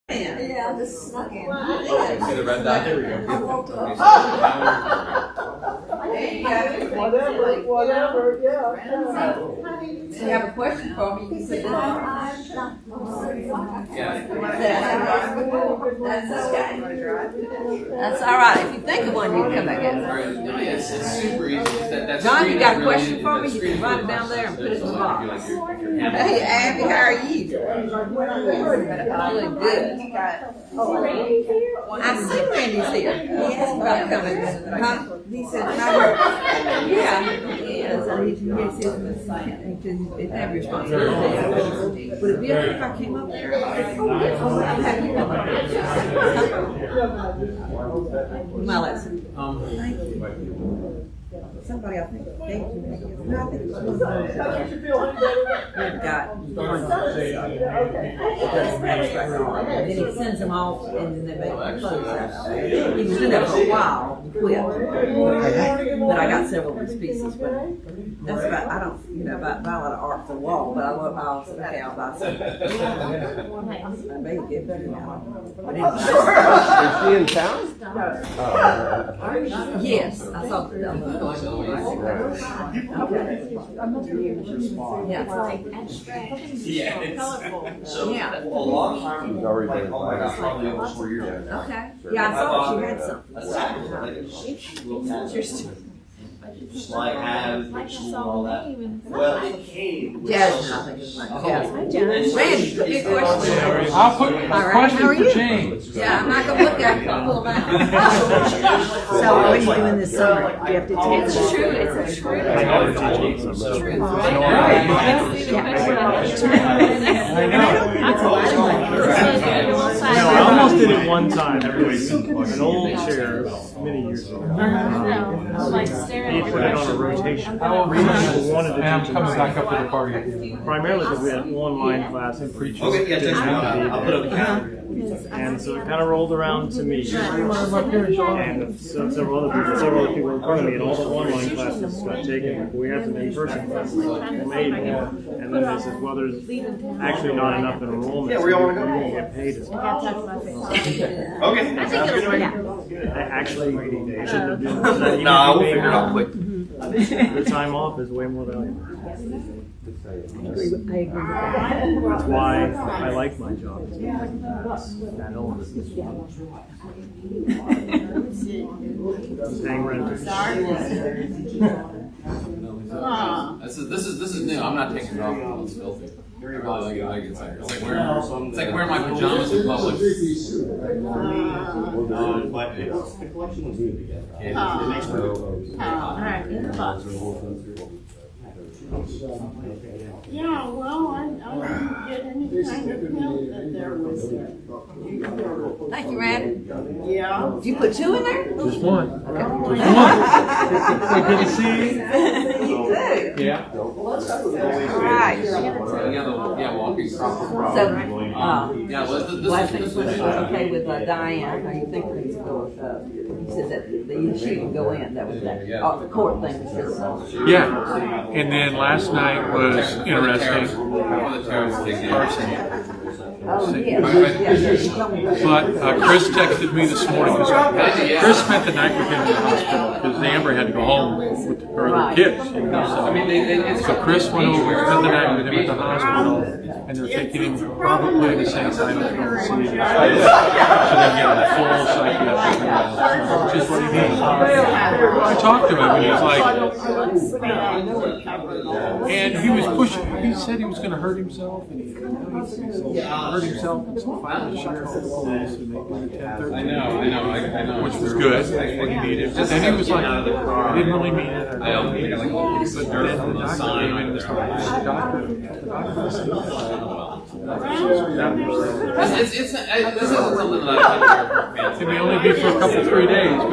Yeah, I just snuck in. See the red dot? There we go. I walked up. Whatever, yeah. If you have a question for me, you can say that. Yeah. That's okay. That's all right. If you think of one, you can come back in. No, yes, it's super easy. That John, screen you got is a question really- for that me? You screen can write it is down there and put it in the so box. if you like your Hey, Abby, how are you? Really good. I see Randy's here. He asked about coming. Huh? He said, yeah. Yeah, so he it's every responsibility. Would it be okay if I came up there? I'll have you come up there. My lesson. Thank you. Somebody, I think, thank you. No, I think it's one of those. We've got one. And then he sends them off, and then they make clothes out of it. He was in there for a while, and quit. But I got several of the species. But that's about, I don't, buy a lot of art for the wall, but I'll buy some. I may give them out. But anyway. Is she in town? Yes, I saw the like the way you Yeah. It's like abstract. Yeah, it's colorful. so Yeah. a long time She's already like, been oh my gosh, probably almost 4 years ago. Okay. Yeah, I saw she had some. A sack like a little slide have Like I school and saw all the that. name and Well, it came with Jasmine, I think it's like. Hi, Jasmine. John. Randy, good question. I'll put a All right, question how are for you? Jane. Yeah, I'm not gonna look at it, I'll pull them out. So what are you doing this summer? Do you have to take It's true. It's a true. I know we're teaching some. It's true. No, I almost did it one time. There was an old chair many years ago. He put it on a rotation. People wanted to I'm teach coming back it. up to the party. Primarily because we had online classes. Preachers Okay, yeah, didn't text me. have to be I'll put up a there. calendar. And so it kind of rolled around to me. And so several other people in front of me, and all the online classes got taken. We have some in-person classes made. And then they said, well, there's actually not enough enrollment. Yeah, where y'all wanna go? So you won't get paid as much. Okay, that sounds good. I actually shouldn't have done that. Nah, we'll figure it out quick. The time off is way more valuable. I agree with that. That's why I like my job. That illness. Paying rent. This is new. I'm not taking it off. It's filthy. I really like it. It's like wearing my pajamas in public. Yeah, well, I didn't get any kind of hint that there was. Thank you, Randy. Yeah. Did you put two in there? Just one. Okay. So good to see you. Yeah. All right. Yeah, walking. So, Yeah, well, last thing this was is okay with Diane. How you think things go? You said that the issue can go in. That was that. Oh, the court thing was just. Yeah. And then last night was interesting. Oh, yes. But Chris texted me this morning because Chris spent the night with him in the hospital because Amber had to go home with her other kids. So Chris went over, spent the night with him at the hospital, and they're taking him probably the same time as going to see him. So they get a full psychiatric eval, which is what he needs. I talked to him and he was like, and he was pushing, he said he was going to hurt himself, and he hurt himself, and so finally she called the police and they went at 10:30. I know. Which was good, that's what he needed. But then he was like, I didn't really mean it. I don't think But then the doctor came in and started, the doctor was This isn't something that I it may only be for a couple, 3 days, but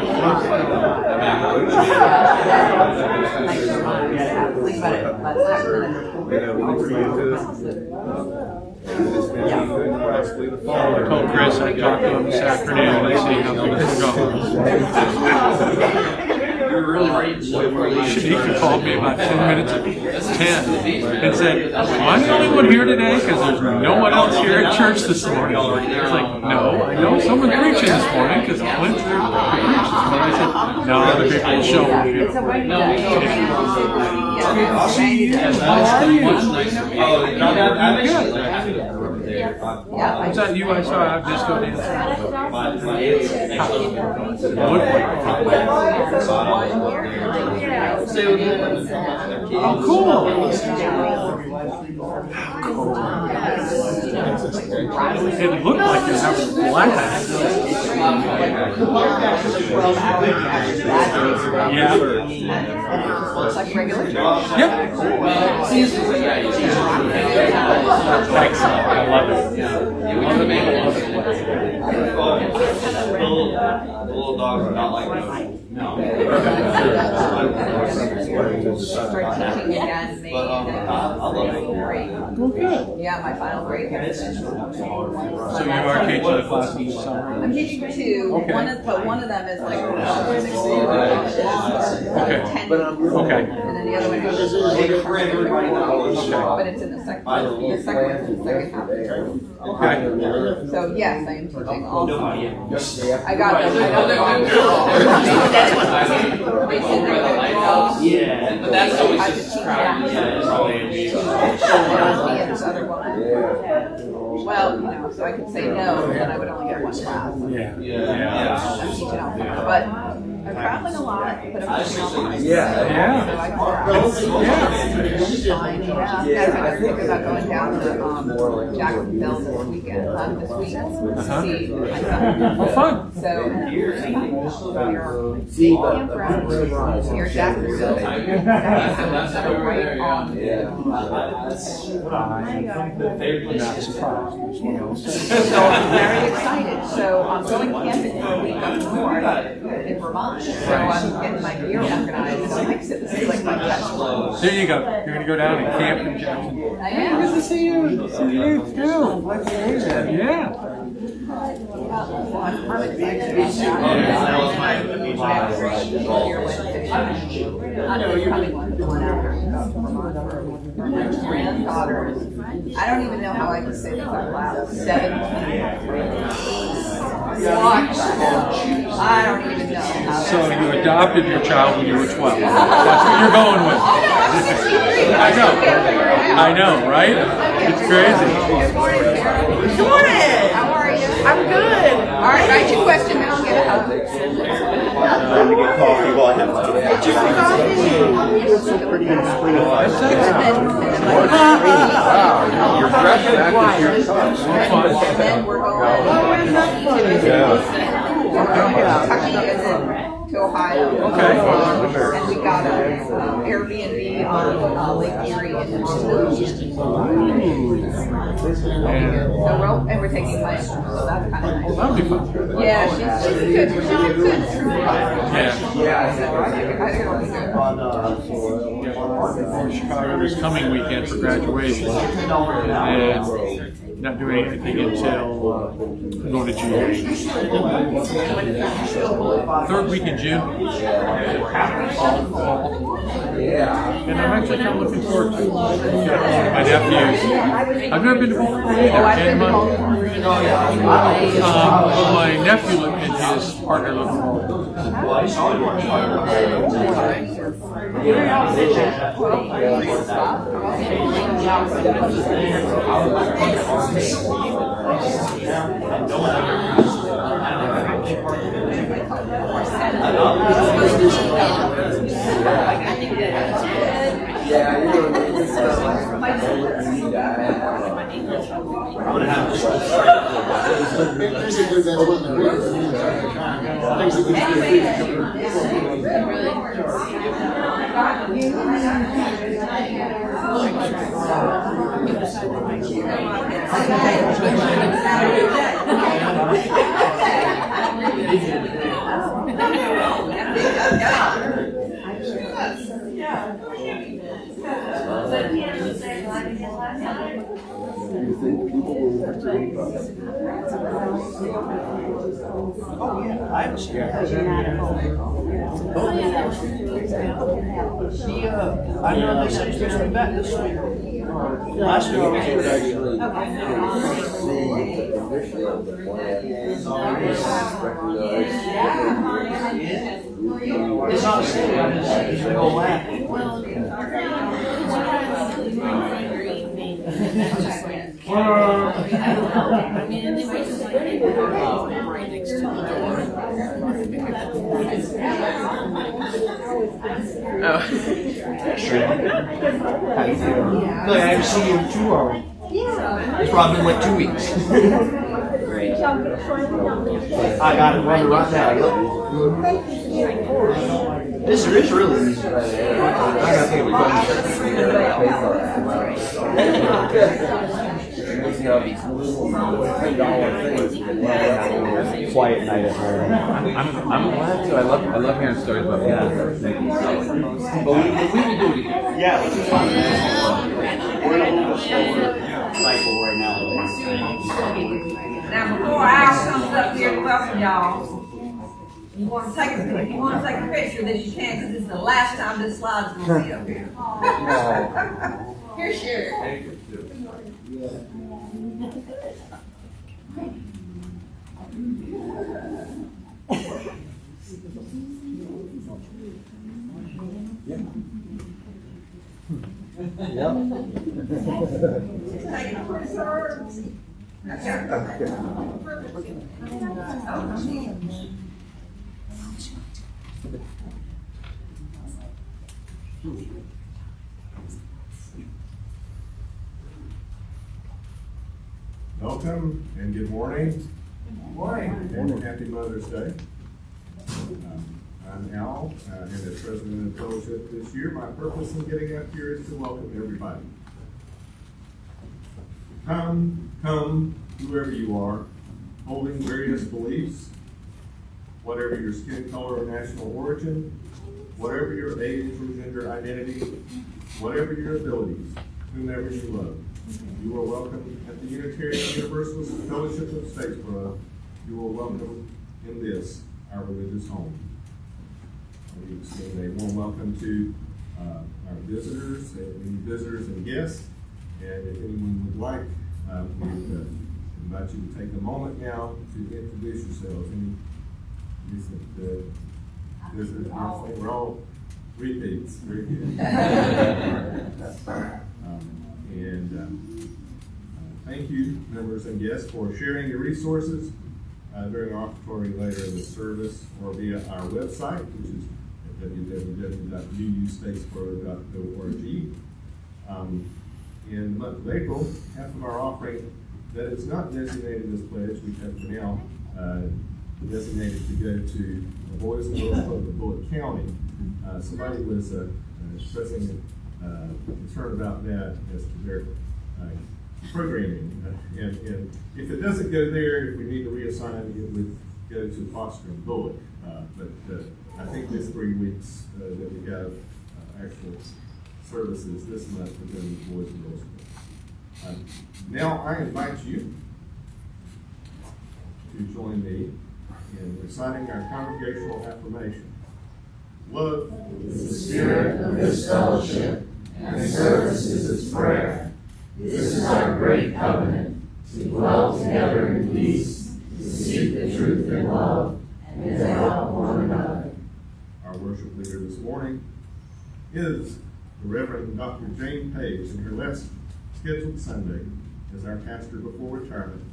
I told Chris I'd talk to him this afternoon and see how things are going. Shanika called me about 10 minutes ago, 10, and said, "Am I the only one here today? Because there's no one else here at church this morning." It's like, no, I know someone's preaching this morning because Clint's there to preach this morning. I said, no, other people will show up. Was that you I saw out disco dancing? Oh, cool. It looked like you're having a blast. Yeah. Like regular? Yep. Excellent. I love it. The little dogs are not like those. Start teaching again, maybe I love it. grade. Yeah, my final grade. So you are teaching a class each summer? I'm teaching two. Okay. One of them is like 6 Okay. 10. Okay. And then the other one is but it's in the second half of the term. Okay. So yes, I am teaching all 5. I got them. Yeah, but that's always I just just teach crowded. them. Well, you know, so I could say no, then I would only get one class. Yeah. I'm teaching all 5. But I'm traveling a lot, but I'm teaching all 5. Yeah. So I can fine. Yeah, I'm thinking about going down to Jacksonville this weekend, this week, to see my son. Oh, fun. So, here, Jacksonville. Right on. Not surprised. So I'm very excited. So I'm going camping for a week up north in Vermont. So I'm getting my gear organized. And I'm like, this is like my best one. There you go. You're going to go down and camp in Jackson. I am. Good to see you. Good to see you too. Yeah. Well, I'm excited about that. One after granddaughters. I don't even know how I can say this out loud. 17. I don't even know. So you adopted your child when you were 12. That's what you're going with. I know, right? It's crazy. Good morning. How are you? I'm good. All right, write your question, then I'll get a hug. Let me get coffee while I have lunch. Wow, you're fresh back to your son. And then we're going to Ohio. Okay. And we got an Airbnb on Lake Erie in the and we're taking my so that's kind of nice. That'll be fun. Yeah, she's good. She's good. Yeah. So I think it'll be good. Chicago this coming weekend for graduation. And not doing anything until going to June. Third week in June. And I'm actually kind of looking forward to it. My nephews. I've never been to Baltimore either. But my nephew and his partner live in Baltimore. You think people will watch the Oh, yeah, I understand. Because you're not at home. She, I know they said she's supposed to be back this week. Last week. It's not silly, I just go laughing. Look, I haven't seen you in too long. It's probably been like 2 weeks. I got it running right now. This is really easy. Quiet night at home. I'm glad to. I love hearing stories about people. But we will do it again. Yeah, which is fine. We're in a little slower cycle right now. Now, before Al comes up here to welcome y'all, if you want to take a picture of this, you can, because this is the last time this slide's going to be up here. Here's Sherry. Welcome and good morning. Good morning. And happy Mother's Day. I'm Al, and as president of fellowship this year, my purpose in getting up here is to welcome everybody. Come, whoever you are, holding various beliefs, whatever your skin color or national origin, whatever your age or gender identity, whatever your abilities, whomever you love. You are welcome at the Unitarian Universalist Fellowship of Statesboro. You are welcome in this, our religious home. We extend a warm welcome to our visitors, any visitors and guests. And if anyone would like, we invite you to take a moment now to introduce yourselves. Any recent visitors? We're all repeats. Very good. Thank you, members and guests, for sharing your resources during our offertory later in the service or via our website, which is at www.uustatesboro.org. In the month of April, half of our offering that is not designated as pledge, we have for now designated to go to the Boys and Girls Club of Bullitt County. Somebody was expressing concern about that as to their programming. And if it doesn't go there, if we need to reassign, it would go to Foster and Bullock. But I think this 3 weeks that we have actual services this month within the Boys and Girls Club. Now I invite you to join me in reciting our congregational affirmation. Love is the spirit of this fellowship, and service is its prayer. This is our great covenant, to dwell together in peace, to seek the truth in love, and to help one another. Our worship leader this morning is the Rev. Dr. Jane Page, in her last scheduled Sunday as our pastor before retirement.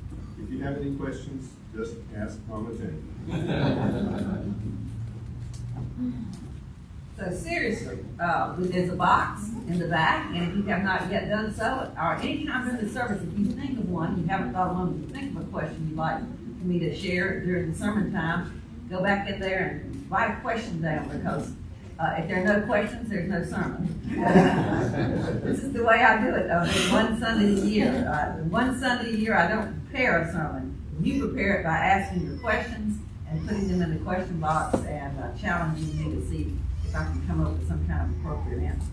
If you have any questions, just ask Mama Jane. So seriously, there's a box in the back, and if you have not yet done so, or any time in the service, if you think of one, you haven't thought of one, you think of a question you'd like for me to share during the sermon time, go back in there and write a question down, because if there are no questions, there's no sermon. This is the way I do it, though. There's one Sunday a year. One Sunday a year, I don't prepare a sermon. You prepare it by asking your questions and putting them in the question box and challenging me to see if I can come up with some kind of appropriate answer.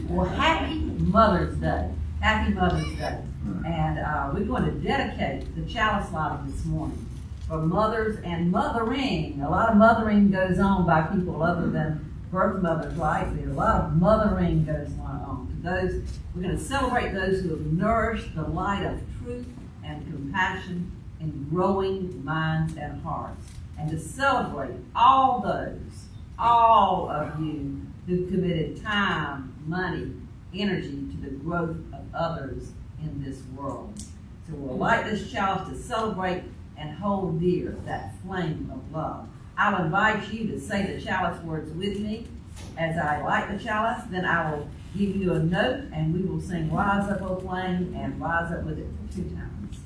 Well, happy Mother's Day. Happy Mother's Day. And we're going to dedicate the chalice lighting this morning for mothers and mothering. A lot of mothering goes on by people other than birth mothers like me. A lot of mothering goes on. To those, we're going to celebrate those who have nourished the light of truth and compassion in growing minds and hearts. And to celebrate all of you who've committed time, money, energy to the growth of others in this world. So we'll light this chalice to celebrate and hold dear that flame of love. I'll invite you to say the chalice words with me as I light the chalice. Then I will give you a note and we will sing Rise Up, O Flame, and Rise Up with it 2 times.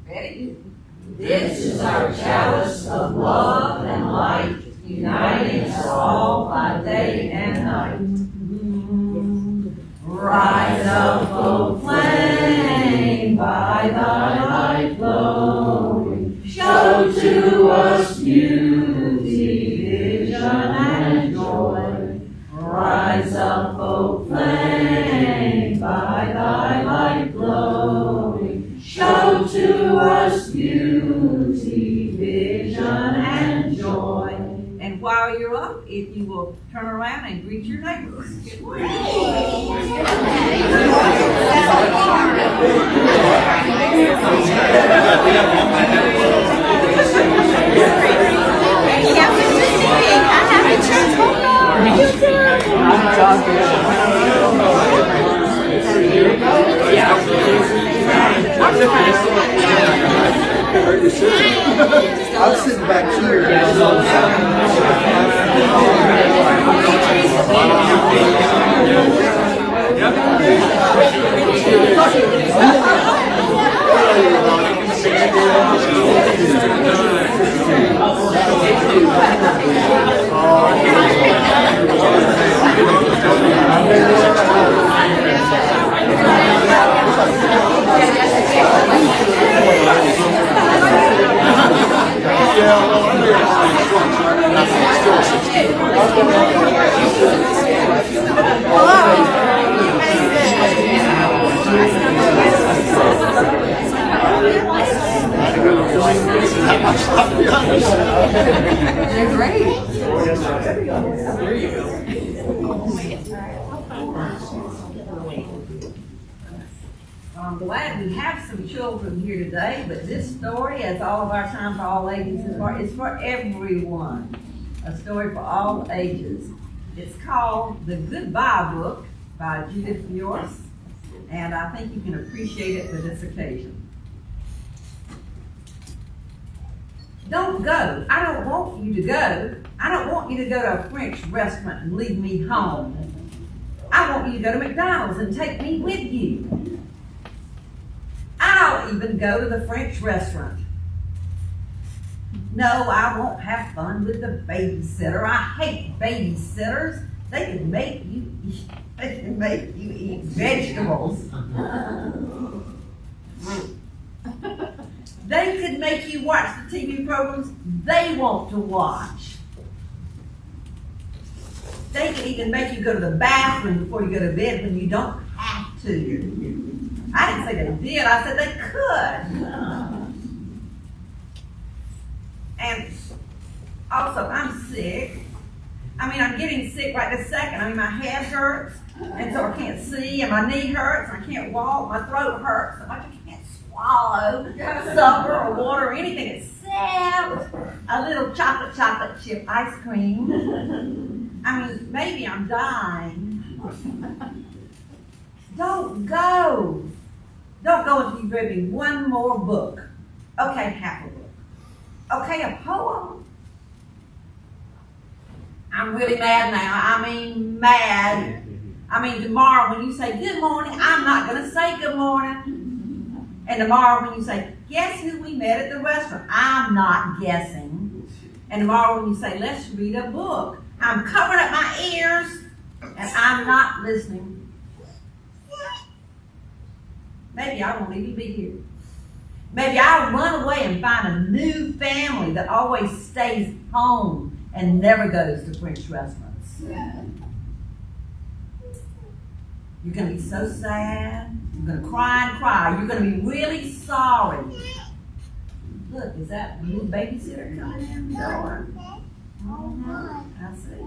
Ready? This is our chalice of love and light, uniting us all by day and night. Rise up, O flame, by thy light glowing. Show to us beauty, vision, and joy. Rise up, O flame, by thy light glowing. Show to us beauty, vision, and joy. And while you're up, if you will turn around and greet your neighbors. I'm sitting back here. They're great. There you go. I'm glad we have some children here today, but this story, as all of our time for all ages, is for everyone. A story for all ages. It's called The Goodbye Book by Judith Bjorst, and I think you can appreciate it for this occasion. Don't go. I don't want you to go. I don't want you to go to a French restaurant and leave me home. I want you to go to McDonald's and take me with you. I'll even go to the French restaurant. No, I won't have fun with the babysitter. I hate babysitters. They can make you eat vegetables. They could make you watch the TV programs they want to watch. They could even make you go to the bathroom before you go to bed when you don't have to. I didn't say they did, I said they could. And also, I'm sick. I'm getting sick right this second. My head hurts, and so I can't see, and my knee hurts, and I can't walk, my throat hurts, so I can't swallow supper or water or anything except a little chocolate chip ice cream. Maybe I'm dying. Don't go. Don't go until you've read me one more book. Okay, half a book. Okay, a poem. I'm really mad now. Mad. Tomorrow when you say good morning, I'm not going to say good morning. And tomorrow when you say, guess who we met at the restaurant? I'm not guessing. And tomorrow when you say, let's read a book, I'm covering up my ears and I'm not listening. Maybe I won't even be here. Maybe I'll run away and find a new family that always stays home and never goes to French restaurants. You're going to be so sad. You're You're gonna cry and cry. You're gonna be really sorry. Look, is that the new babysitter coming in the door? I see.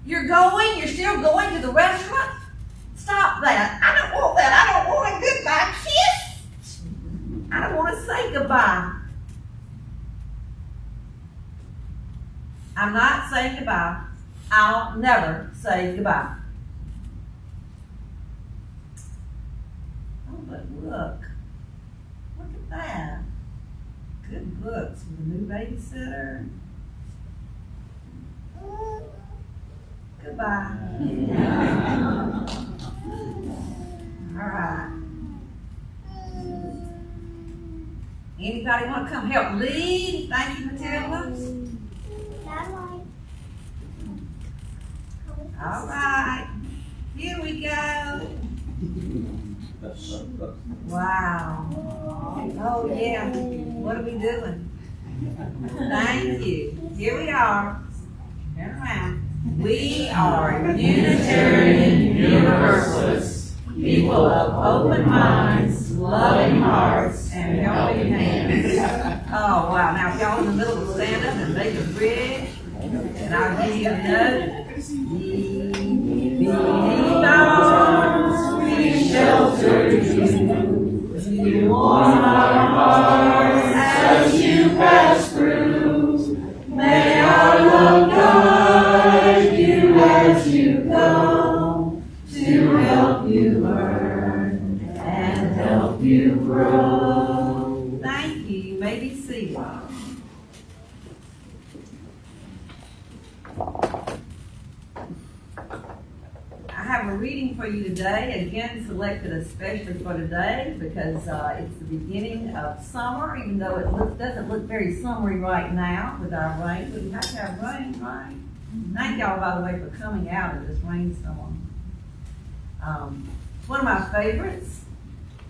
You're still going to the restaurant? Stop that. I don't want that. I don't want a goodbye kiss. I don't want to say goodbye. I'm not saying goodbye. I'll never say goodbye. Oh, but look at that. Good books with a new babysitter. Goodbye. All right. Anybody want to come help lead? Thank you, Matilda. All right. Here we go. Wow. Oh, yeah. What are we doing? Thank you. Here we are. Turn around. We are Unitarian Universalists, people of open minds, loving hearts, and helping hands. Oh, wow. Now, if y'all in the middle will stand up and make a bridge, and I'll give you a note. Be arms, we shelter you. You warm our hearts as you pass through. May our love guide you as you go, to help you learn and help you grow. Thank you. You may be seated. I have a reading for you today, again selected especially for today because it's the beginning of summer, even though it doesn't look very summery right now with our rain. But we have to have rain, right? Thank y'all, by the way, for coming out in this rainstorm. It's one of my favorites,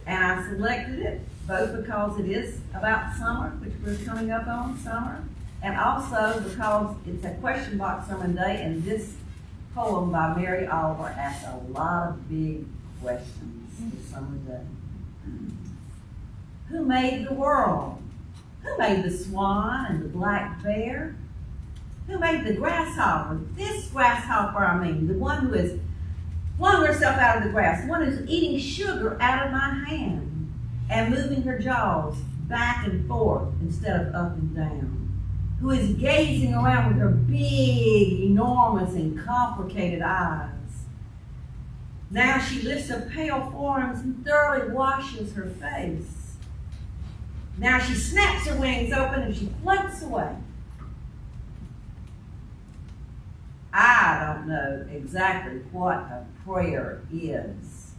and I selected it both because it is about summer, which we're coming up on summer, and also because it's a question box sermon day, and this poem by Mary Oliver asks a lot of big questions this summer day. Who made the world? Who made the swan and the black bear? Who made the grasshopper? This grasshopper, I mean, the one who has flung herself out of the grass, the one who's eating sugar out of my hand and moving her jaws back and forth instead of up and down. Who is gazing around with her big, enormous, and complicated eyes. Now she lifts her pale forearms and thoroughly washes her face. Now she snaps her wings open and she floats away. I don't know exactly what a prayer is.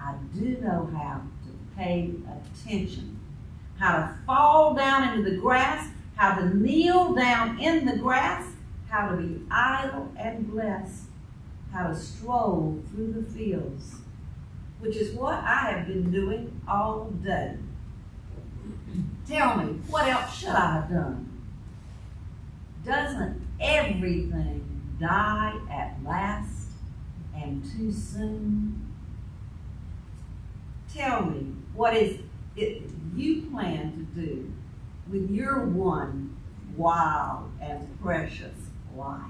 I do know how to pay attention, how to fall down into the grass, how to kneel down in the grass, how to be idle and blessed, how to stroll through the fields, which is what I have been doing all day. Tell me, what else should I have done? Doesn't everything die at last and too soon? Tell me, what is it you plan to do with your one wild and precious life?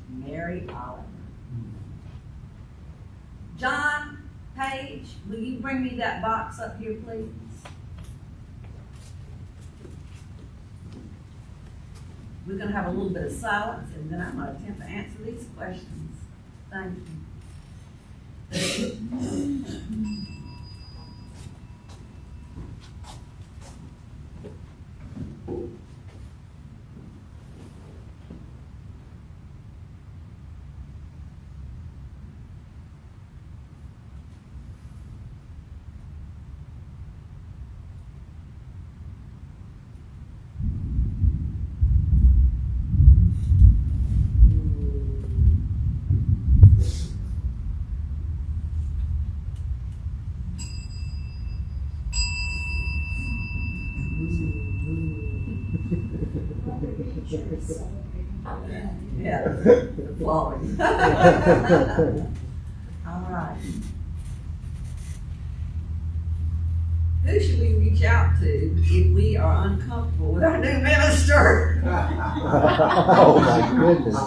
Mary Oliver. John Page, will you bring me that box up here, please? We're going to have a little bit of silence, and then I'm going to attempt to answer these questions. Thank you. Yeah, flowing. Who should we reach out to if we are uncomfortable with our new minister? Oh, my goodness.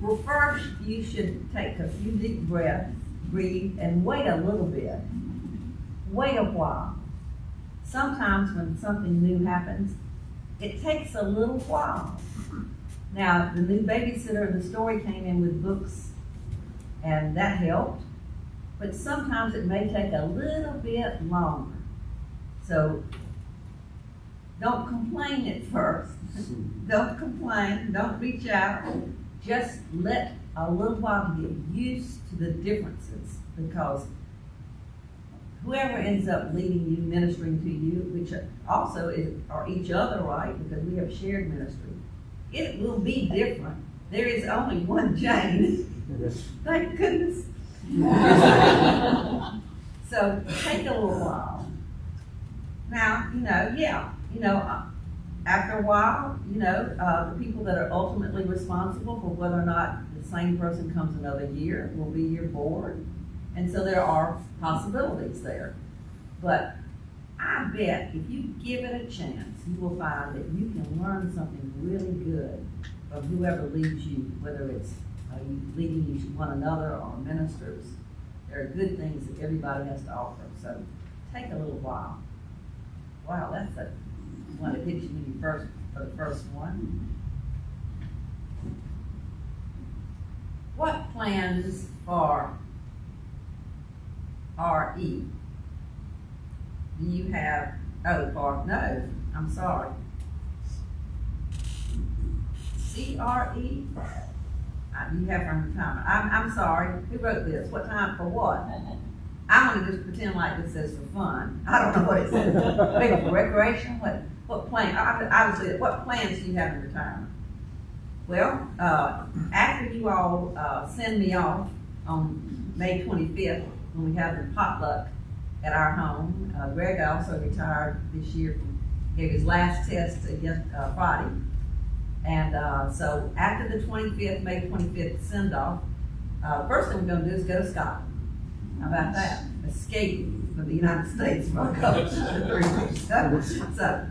Well, first, you should take a few deep breaths, breathe, and wait a little bit. Wait a while. Sometimes when something new happens, it takes a little while. Now, the new babysitter in the story came in with books, and that helped. But sometimes it may take a little bit longer. So don't complain at first. Don't complain. Don't reach out. Just let a little while to get used to the differences, because whoever ends up leading you, ministering to you, which also are each other, right? Because we have shared ministry. It will be different. There is only one Jane. Thank goodness. So take a little while. Now, after a while, the people that are ultimately responsible for whether or not the same person comes another year will be your board. And so there are possibilities there. But I bet if you give it a chance, you will find that you can learn something really good from whoever leads you, whether it's leading you to one another or ministers. There are good things that everybody has to offer. So take a little while. Wow, that's the one that hits you when you for the first one. What plans for RE do you have? No, I'm sorry. CRE? You have from retirement. I'm sorry. Who wrote this? What time for what? I'm gonna just pretend like this says for fun. I don't know what it says. Maybe for recreation? What plan? Obviously, what plans do you have in retirement? Well, after you all send me off on May 25th, when we have the potluck at our home, Greg also retired this year. Gave his last test Friday. And so after the 25th, May 25th send-off, first thing we're going to do is go to Scotland. How about that? Escape from the United States for a couple of 3 weeks.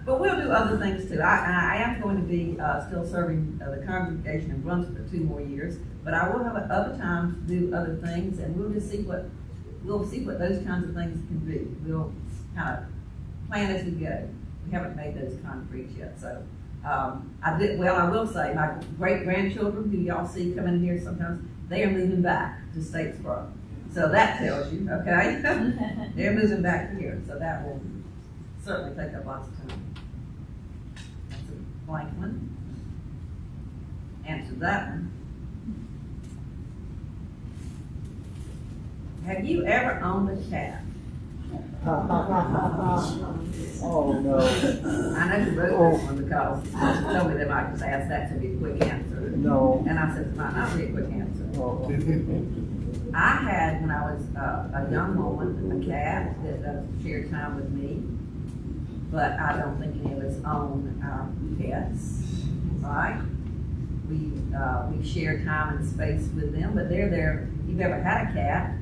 But we'll do other things too. I am going to be still serving the congregation in Brunswick for 2 more years, but I will have other times to do other things, and we'll see what those kinds of things can be. We'll kind of plan as we go. We haven't made those concrete yet, so. I will say my great-grandchildren, who y'all see come in here sometimes, they are moving back to Statesboro. So that tells you, okay? They're moving back here, so that will certainly take up lots of time. That's a blank one. Answer that one. Have you ever owned a cat? Oh, no. I know you wrote this one because you told me they might just ask that to be a quick answer. No. And I said, it might not be a quick answer. Oh. I had, when I was a young woman, a cat that shared time with me, but I don't think any of us own our pets, right? We share time and space with them, but they're there. If you've ever had a cat,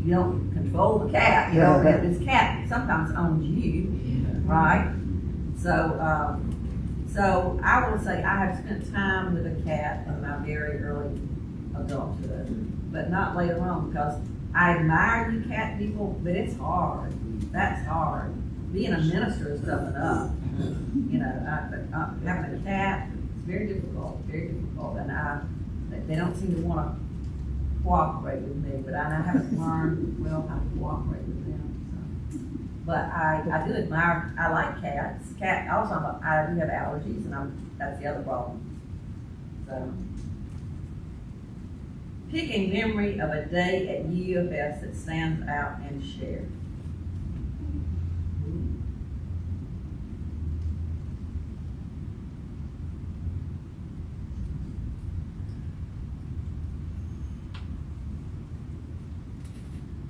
you don't control the cat. You know, this cat sometimes owns you, right? So, so I will say I have spent time with a cat in my very early adulthood, but not later on, because I admire you cat people, but it's hard. That's hard. Being a minister is tough enough. You know, having a cat is very difficult, and they don't seem to want to cooperate with me, but I haven't learned well how to cooperate with them. So. But I do admire. I like cats. Also, I do have allergies, and that's the other problem. So, pick a memory of a day at U of S that stands out and share.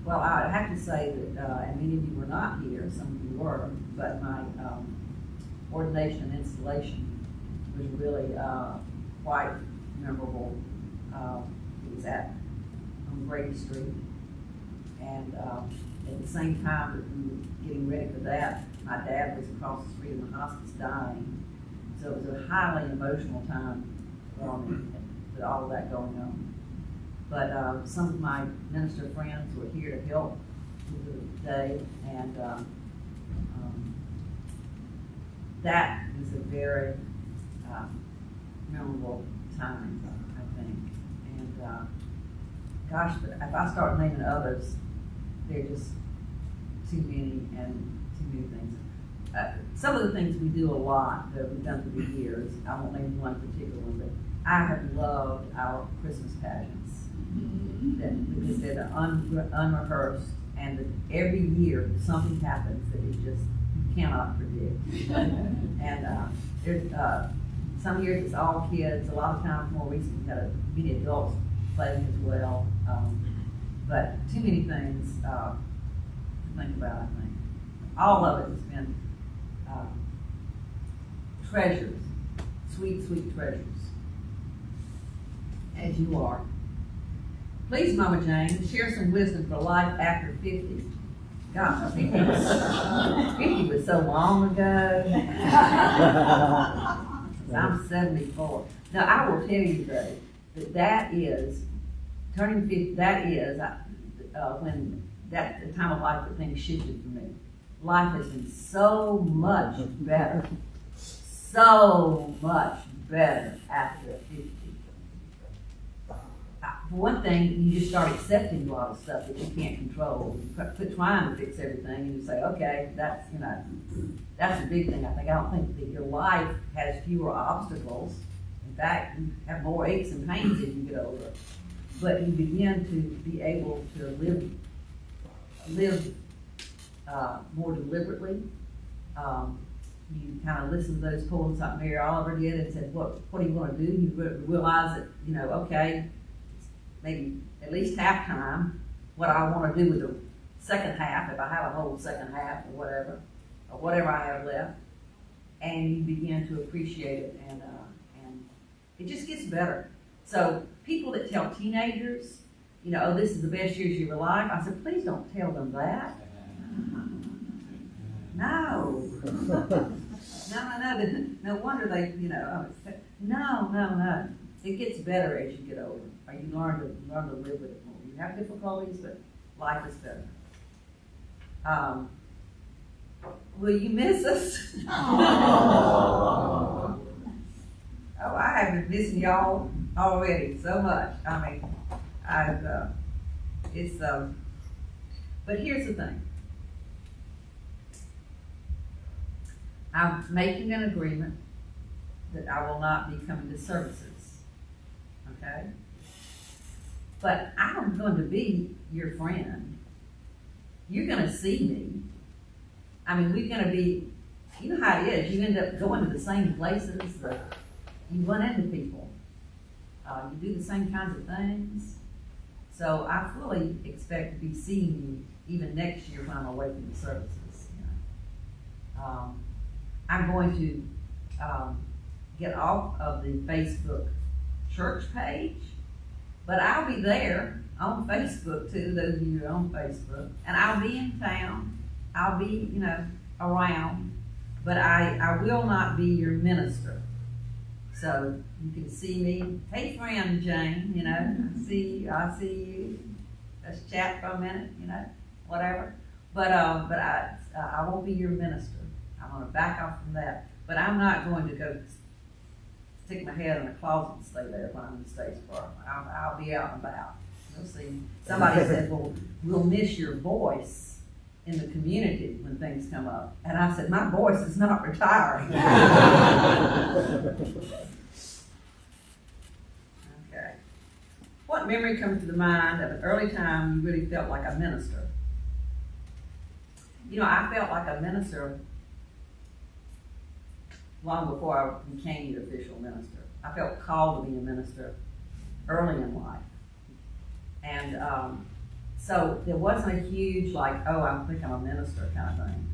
Well, I have to say that, and many of you were not here, some of you were, but my ordination and installation was really quite memorable. It Brady Street. And at the same time that we were getting ready for that, my dad was across the street in the hospice dying. So it was a highly emotional time for me with all of that going on. But some of my minister friends were here to help with the day, and that was a very memorable time, I think. And gosh, but if I start naming others, they're just too many and too many things. Some of the things we do a lot that we've done through the years, I won't name one particular one, but I have loved our Christmas pageants. Because they're unrehearsed, and that every year something happens that is just, you cannot predict. And there's some years it's all kids, a lot of times more recently we've had many adults playing as well. But too many things to think about, I think. All of it has been treasures, sweet, sweet treasures, as you are. Please, Mama Jane, share some wisdom for life after 50. Gosh, 50 was so long ago. I'm 74. Now, I will tell you, though, that is, turning 50, that is when that's the time of life that things shifted for me. Life has been so much better. So much better after 50. For one thing, you just start accepting a lot of stuff that you can't control. You quit trying to fix everything, and you say, okay, that's, that's a big thing. I don't think that your life has fewer obstacles. In fact, you have more aches and pains as you get older. But you begin to be able to live more deliberately. You kind of listen to those poems like Mary Oliver did and said, what do you want to do? You realize that, okay, maybe at least half time, what I want to do with the second half, if I have a whole second half or whatever I have left, and you begin to appreciate it, and it just gets better. So people that tell teenagers, oh, this is the best years of your life, I said, please don't tell them that. No. No wonder they, no. It gets better as you get older, or you learn to live with it more. You have difficulties, but life is better. Will you miss us? Oh, I have been missing y'all already so much. I mean, but here's the thing. I'm making an agreement that I will not be coming to services. Okay? But I'm going to be your friend. You're going to see me. I mean, we're going to be, you know how it is. You end up going to the same places. You run into people. You do the same kinds of things. So I fully expect to be seeing you even next year when I'm away from the services. I'm going to get off of the Facebook church page, but I'll be there on Facebook too, those of you who are on Facebook, and I'll be in town. I'll be, around, but I will not be your minister. So you can see me. Hey, friend Jane, I see you. Let's chat for a minute, whatever. But I won't be your minister. I'm going to back off from that. But I'm not going to go stick my head in a closet and stay there when I'm in Statesboro. I'll be out and about. You'll see. Somebody said, well, we'll miss your voice in the community when things come up. And I said, my voice is not retiring. Okay. What memory comes to the mind of an early time you really felt like a minister? I felt like a minister long before I became the official minister. I felt called to be a minister early in life. And so there wasn't a huge I think I'm a minister kind of thing.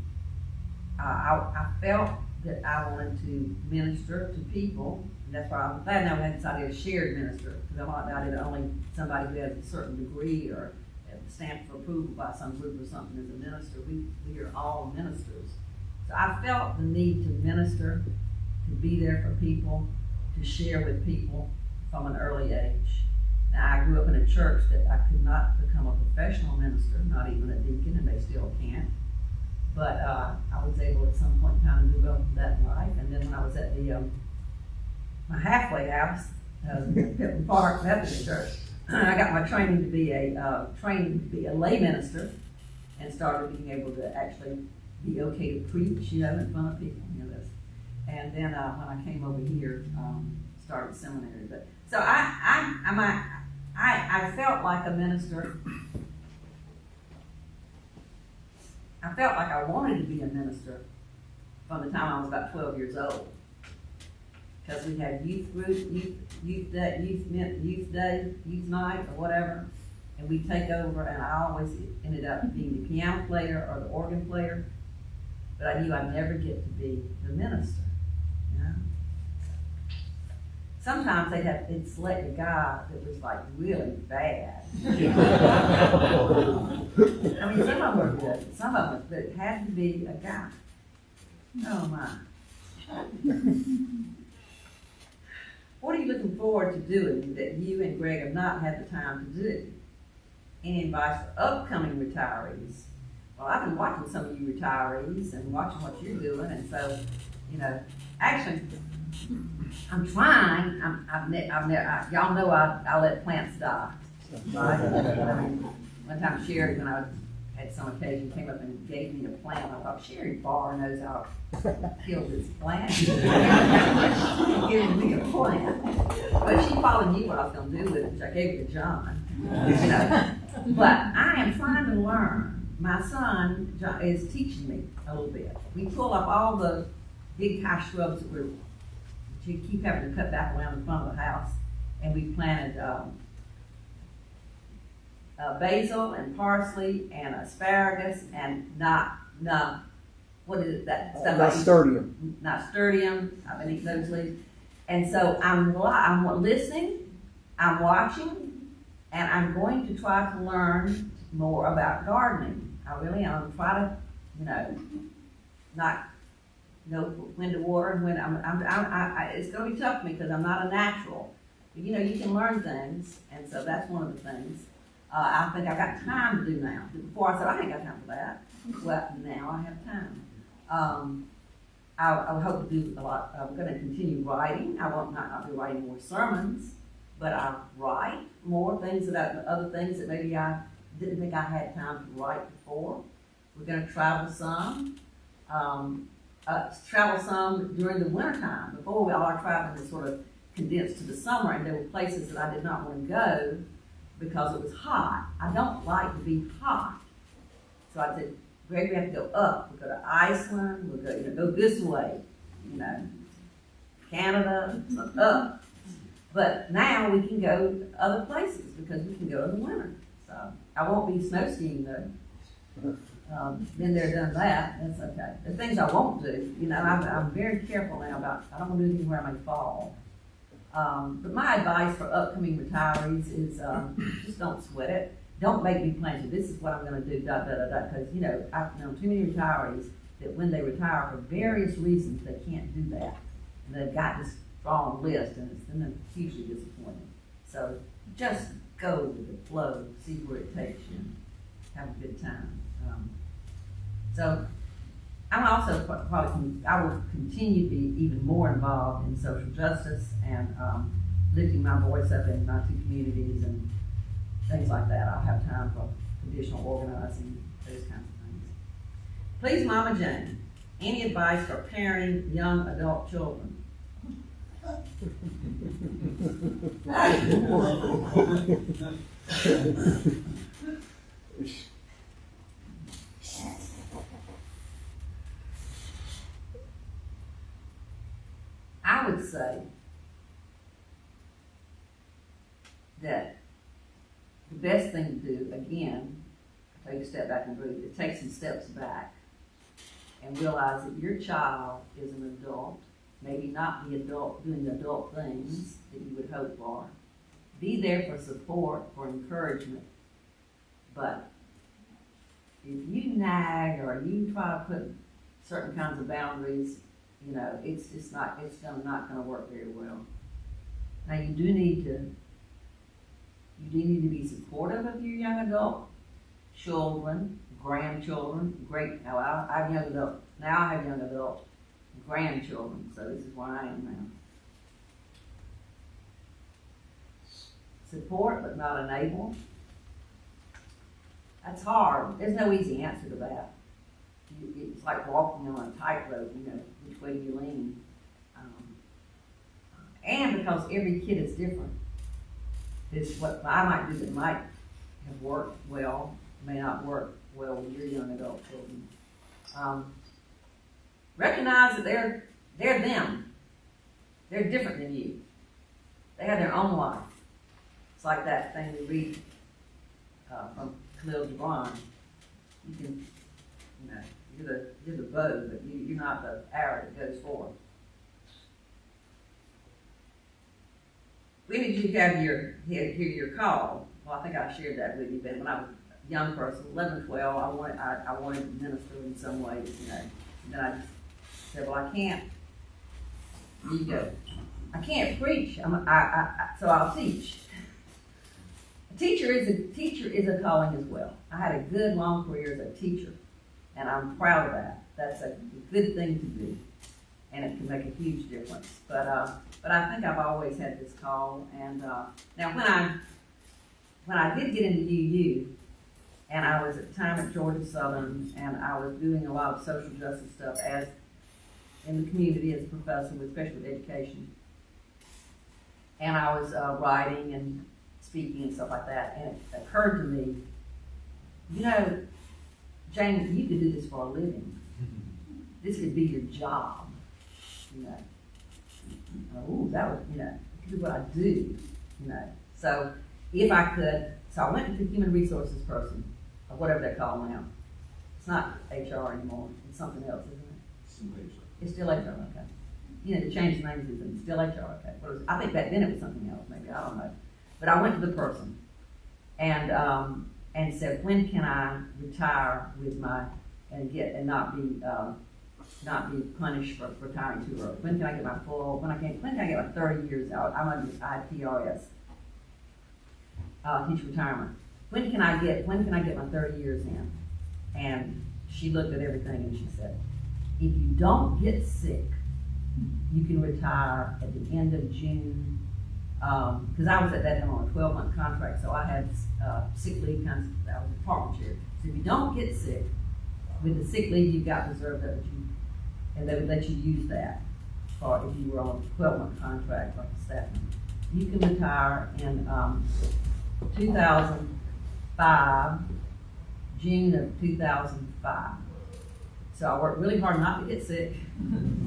I felt that I wanted to minister to people And that's why I'm glad now we had this idea of shared minister, because I want the idea that only somebody who has a certain degree or stamped for approval by some group or something is a minister. We are all ministers. So I felt the need to minister, to be there for people, to share with people from an early age. Now, I grew up in a church that I could not become a professional minister, not even a deacon, and they still can't. But I was able at some point in time to move on from that in life. And then when I was at my halfway house, Pittman Park Methodist Church, I got my training to be a lay minister, and started being able to actually be okay to preach, in front of people, this. And then when I came over here, started seminary. But so I felt like a minister. I felt like I wanted to be a minister from the time I was about 12 years old. Because we had youth group, youth day, youth night, or whatever, and we'd take over, and I always ended up being the piano player or the organ player, but I knew I'd never get to be the minister, Sometimes they'd select a guy that was like really bad. I mean, some of them were good, some of them, but it had to be a guy. Oh my. What are you looking forward to doing that you and Greg have not had the time to do? Any advice for upcoming retirees? Well, I've been watching some of you retirees and watching what you're doing, and so, actually, I'm trying. Y'all know I let plants die. Right? One time Sherry, when I had some occasion, came up and gave me a plant. I thought, Sherry Barr knows how to kill this plant. She's giving me a plant. But she probably knew what I was going to do with it, which I gave it to John. But I am trying to learn. My son John, is teaching me a little bit. We pull up all the big high shrubs that we keep having to cut back around the front of the house, and we planted basil and parsley and asparagus and what is it, that stuff? Nasturtium. I've been eating those leaves. And so I'm listening, I'm watching, and I'm going to try to learn more about gardening. I really am. I'm trying to, not know when to water and when it's going to be tough for me because I'm not a natural. But you can learn things, and so that's one of the things. I think I've got time to do now. Before I said I ain't got time for that. Well, now I have time. I hope to do a lot. I'm going to continue writing. I will not be writing more sermons, but I'll write more things about other things that maybe I didn't think I had time to write before. We're going to travel some. Travel some during the wintertime. Before we all are traveling is sort of condensed to the summer, and there were places that I did not want to go because it was hot. I don't like to be hot. So I said, Greg, we have to go up. We'll go to Iceland, we'll go this way, Canada, up. But now we can go to other places because we can go in the winter. So I won't be snow skiing though. Been there, done that, that's okay. The things I won't do, I'm very careful now about, I don't want to do anything where I may fall. But my advice for upcoming retirees is just don't sweat it. Don't make me plan to, this is what I'm going to do, because, I've known too many retirees that when they retire for various reasons, they can't do that. And they've got this strong list, and then they're hugely disappointed. So just go with the flow, see where it takes you, have a good time. So I'm also I will continue to be even more involved in social justice and lifting my voice up in my two communities and things like that. I'll have time for additional organizing, those kinds of things. Please, Mama Jane, any advice for parenting young adult children? I would say that the best thing to do, again, take a step back and breathe, take some steps back and realize that your child is an adult maybe not be doing adult things that you would hope for. Be there for support, for encouragement. But if you nag or you try to put certain kinds of boundaries, you know, it's not gonna work very well. Now you do need to be supportive of your young adult, children, grandchildren, I have young adult, now I have young adult, grandchildren, so this is where I am now. Support but not enable. That's hard. There's no easy answer to that. It's like walking on a tightrope, you know, which way do you lean? And because every kid is different. This what I might do that might have worked well, may not work well with your young adult children. Recognize that they're them. They're different than you. They have their own life. It's like that thing we read from Khalil Gibran. You can, you know, you're the bow, but you're not the arrow that goes forward. When did you hear your call? Well, I think I shared that with you, but when I was a young person, 11, 12, I wanted to minister in some ways, you know. And then I just said, well, I can't. You go. I can't preach. So I'll teach. A teacher is a calling as well. I had a good long career as a teacher, and I'm proud of that. That's a good thing to do, and it can make a huge difference. But I think I've always had this call. And now when I did get into UU, and I was at the time at Georgia Southern, and I was doing a lot of social justice stuff as in the community as a professor with special education, and I was writing and speaking and stuff like that, and it occurred to me, you know, Jane, you could do this for a living. This could be your job, you know. Oh, that would, you know, this is what I do, you know. So if I could, so I went to the human resources person, or whatever they're called now. It's not HR anymore, it's something else, isn't it? It's still HR, okay. You know, to change the names of them, still HR, okay. I think back then it was something else, maybe, I don't know. But I went to the person and said, when can I retire with my, and not be punished for retiring too early? When can I get my when can I get my 30 years out? I'm under IPRS, teacher retirement. When can I get my 30 years in? And she looked at everything and she said, if you don't get sick, you can retire at the end of June. Because I was at that time on a 12-month contract, so I had sick leave I was a department chair. So if you don't get sick, with the sick leave you've got reserved that and they would let you use that for if you were on a 12-month contract like a staff member. You can retire in 2005, June of 2005. So I worked really hard not to get sick,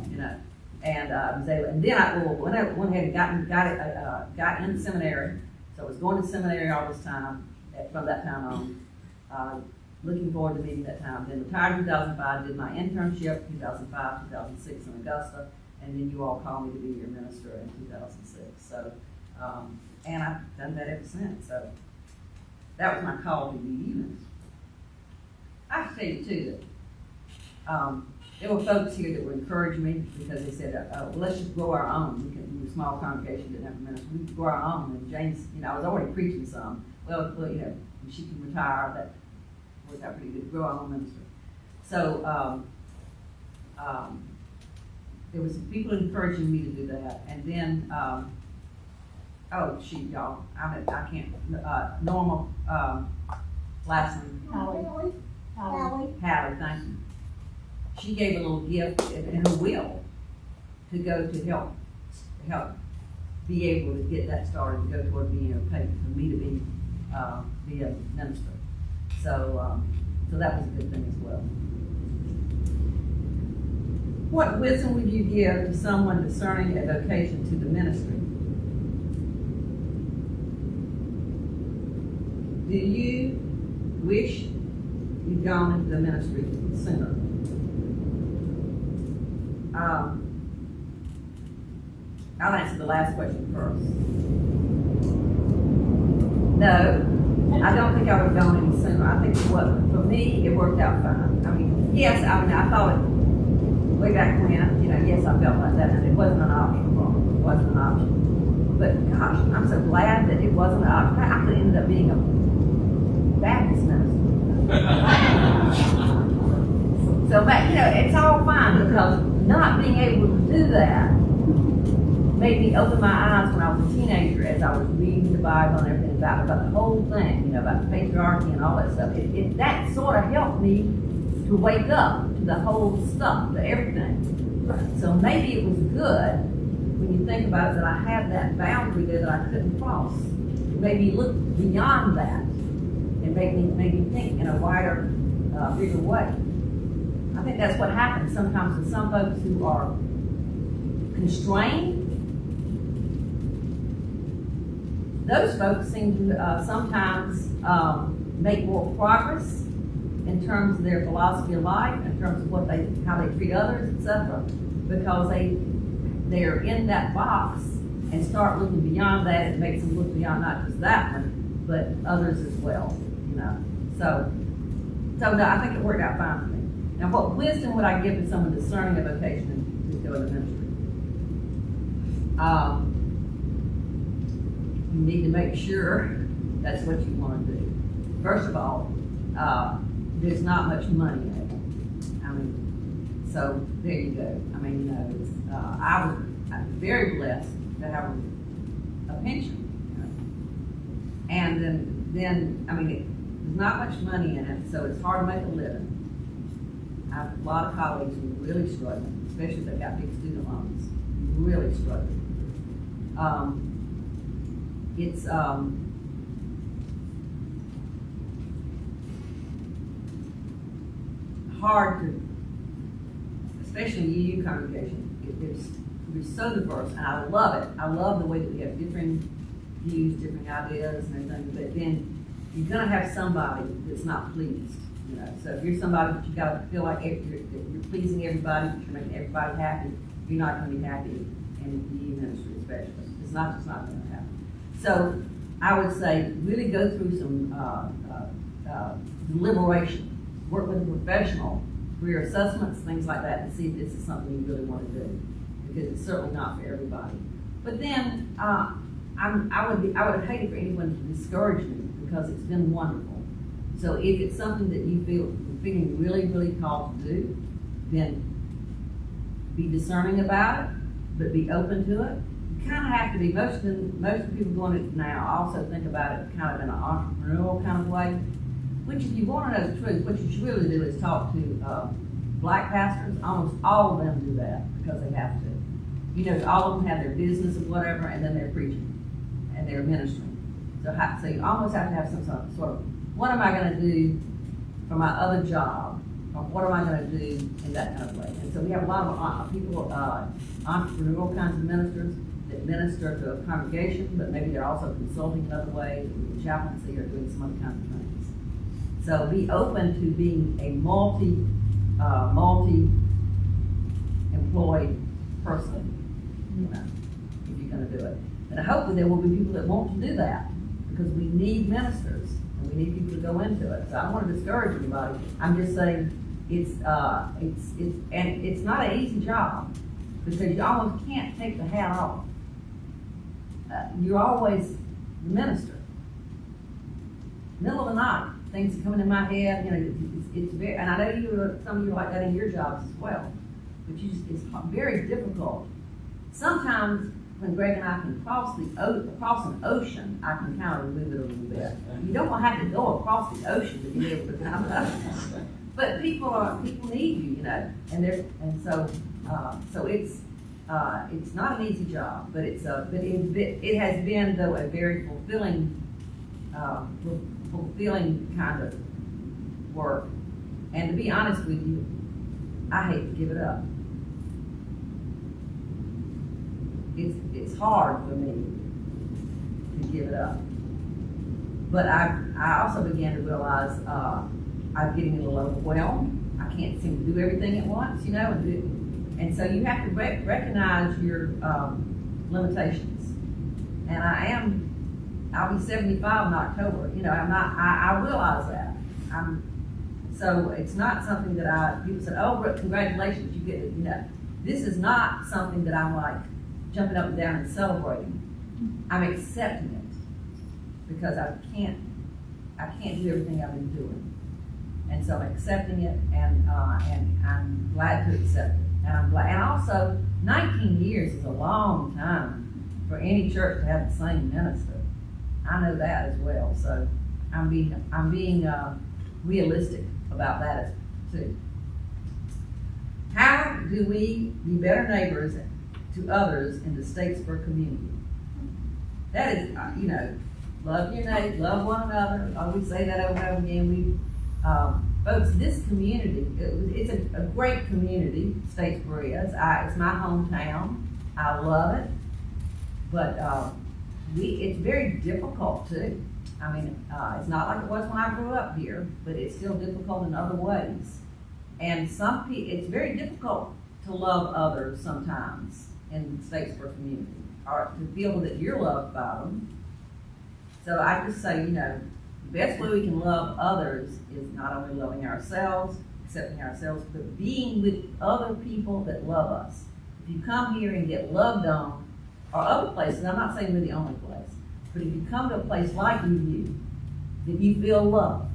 you know. And I was able, and then I went ahead and got in seminary. So I was going to seminary all this time, from that time on, looking forward to meeting that time. Then retired in 2005, did my internship 2005, 2006 in Augusta, and then you all called me to be your minister in 2006. So, and I've done that ever since. So that was my call to UU. I have to tell you too that there were folks here that were encouraging me because they said, well, let's just grow our own. We were a small congregation, didn't have a minister. We could grow our own. And Jane's, you know, I was already preaching some. Well, you know, she can retire. That worked out pretty good. Grow our own minister. So there was some people encouraging me to do that. And then, oh, shoot, y'all. I can't. Normal last name. Hallie, thank you. She gave a little gift in her will to go to help be able to get that started, to go toward being paid for me to be a minister. So that was a good thing as well. What wisdom would you give to someone discerning a vocation to the ministry? Do you wish you'd gone into the ministry sooner? I'll answer the last question first. No, I don't think I would have gone any sooner. I think for me, it worked out fine. I mean, yes, I thought it way back when, yes, I felt like that, and it wasn't an option for me. It wasn't an option. But gosh, I'm so glad that it wasn't an option. I could end up being a Baptist minister. So, it's all fine because not being able to do that made me open my eyes when I was a teenager as I was reading the Bible and everything about the whole thing, about patriarchy and all that stuff. That sort of helped me to wake up to the whole stuff, to everything. So maybe it was good when you think about it that I had that boundary there that I couldn't cross. It made me look beyond that and made me think in a wider, bigger way. I think that's what happens sometimes with some folks who are constrained. Those folks seem to sometimes make more progress in terms of their philosophy of life, in terms of how they treat others, etc. Because they're in that box and start looking beyond that. It makes them look beyond not just that one, but others as well. So no, I think it worked out fine for me. Now, what wisdom would I give to someone discerning a vocation to go into ministry? You need to make sure that's what you want to do. First of all, there's not much money in it. So there you go. I was very blessed to have a pension. And then there's not much money in it, so it's hard to make a living. I have a lot of colleagues who are really struggling, especially if they've got big student loans, really struggling. It's hard to, especially in the UU congregation, it's so diverse, and I love it. I love the way that we have different views, different ideas and everything, but then you're gonna have somebody that's not pleased. So if you're somebody that you gotta feel like you're pleasing everybody, that you're making everybody happy, you're not gonna be happy in the UU ministry especially. It's just not gonna happen. So I would say really go through some deliberation, work with a professional, career assessments, things like that, and see if this is something you really want to do, because it's certainly not for everybody. But then I would hate it for anyone to discourage me, because it's been wonderful. So if it's something that you're feeling really, really called to do, then be discerning about it, but be open to it. You kind of have to be. Most of the people doing it now also think about it kind of in an entrepreneurial kind of way. Which, if you want to know the truth, what you should really do is talk to black pastors. Almost all of them do that because they have to. All of them have their business or whatever, and then they're preaching and they're ministering. So you almost have to have some sort of, what am I going to do for my other job? Or what am I going to do in that kind of way? And so we have a lot of people, entrepreneurial kinds of ministers that minister to a congregation, but maybe they're also consulting in other ways, doing chaplaincy or doing some other kinds of things. So be open to being a multi-employed person, if you're going to do it. And hopefully there will be people that want to do that, because we need ministers and we need people to go into it. So I don't want to discourage anybody. I'm just saying it's not an easy job, because you almost can't take the hat off. You're always the minister. Middle of the night, things are coming in my head. It's very, and I know some of you are like that in your jobs as well. But it's very difficult. Sometimes when Greg and I can cross an ocean, I can kind of remove it a little bit. You don't have to go across the ocean to be able to kind of. But people need you, and so it's not an easy job, but it has been, though, a very fulfilling kind of work. And to be honest with you, I hate to give it up. It's hard for me to give it up. But I also began to realize I'm getting a little overwhelmed. I can't seem to do everything at once, and so you have to recognize your limitations. And I'll be 75 in October, you know, I realize that. So it's not something that people say, oh, Brooke, congratulations, you get it, you know. This is not something that I'm like jumping up and down and celebrating. I'm accepting it because I can't do everything I've been doing. And so I'm accepting it, and I'm glad to accept it. And I'm glad, and also 19 years is a long time for any church to have the same minister. I know that as well, so I'm being realistic about that too. How do we be better neighbors to others in the Statesboro community? That is, you know, love your neighbor, love one another. I always say that over and over again. Folks, this community, it's a great community, Statesboro is. It's my hometown. I love it. But it's very difficult too. I mean, it's not like it was when I grew up here, but it's still difficult in other ways. And it's very difficult to love others sometimes in the Statesboro community, or to feel that you're loved by them. So I just say, you know, the best way we can love others is not only loving ourselves, accepting ourselves, but being with other people that love us. If you come here and get loved on, or other places, I'm not saying we're the only place, but if you come to a place like UU, that you feel loved,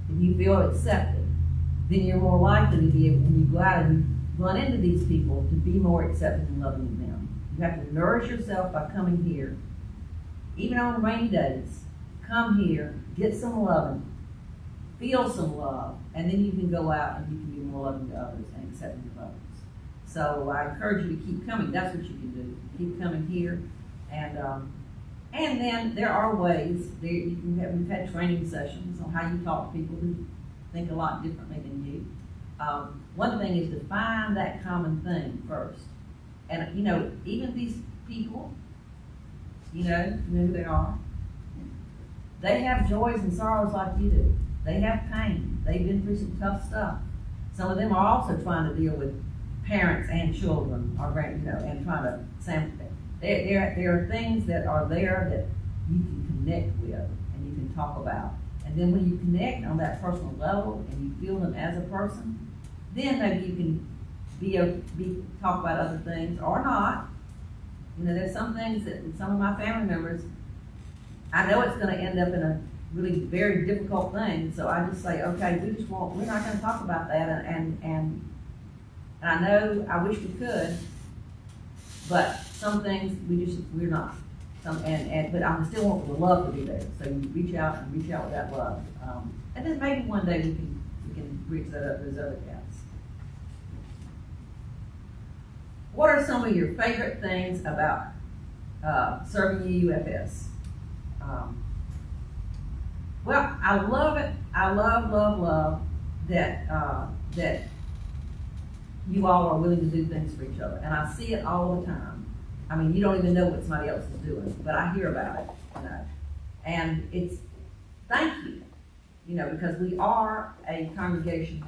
that you feel accepted, then you're more likely to be able, when you go out and you run into these people, to be more accepting and loving of them. You have to nourish yourself by coming here. Even on rainy days, come here, get some loving, feel some love, and then you can go out and you can be more loving to others and accepting of others. So I encourage you to keep coming. That's what you can do. Keep coming here, and then there are ways. We've had training sessions on how you talk to people who think a lot differently than you. One thing is to find that common thing first, and you know, even these people, you know who they are. They have joys and sorrows like you do. They have pain. They've been through some tough stuff. Some of them are also trying to deal with parents and children, or you know, and trying to sample. There are things that are there that you can connect with and you can talk about. And then when you connect on that personal level and you feel them as a person, then maybe you can talk about other things or not. You know, there's some things that some of my family members, I know it's going to end up in a really very difficult thing. So I just say, okay, we're not going to talk about that. And I know I wish we could, but some things we're not. But I still want the love to be there. So you reach out with that love, and then maybe one day we can reach that up those other gaps. What are some of your favorite things about serving UUFS? Well, I love it. I love that you all are willing to do things for each other, and I see it all the time. I mean, you don't even know what somebody else is doing, but I hear about it, you know. And it's thank you, you know, because we are a congregation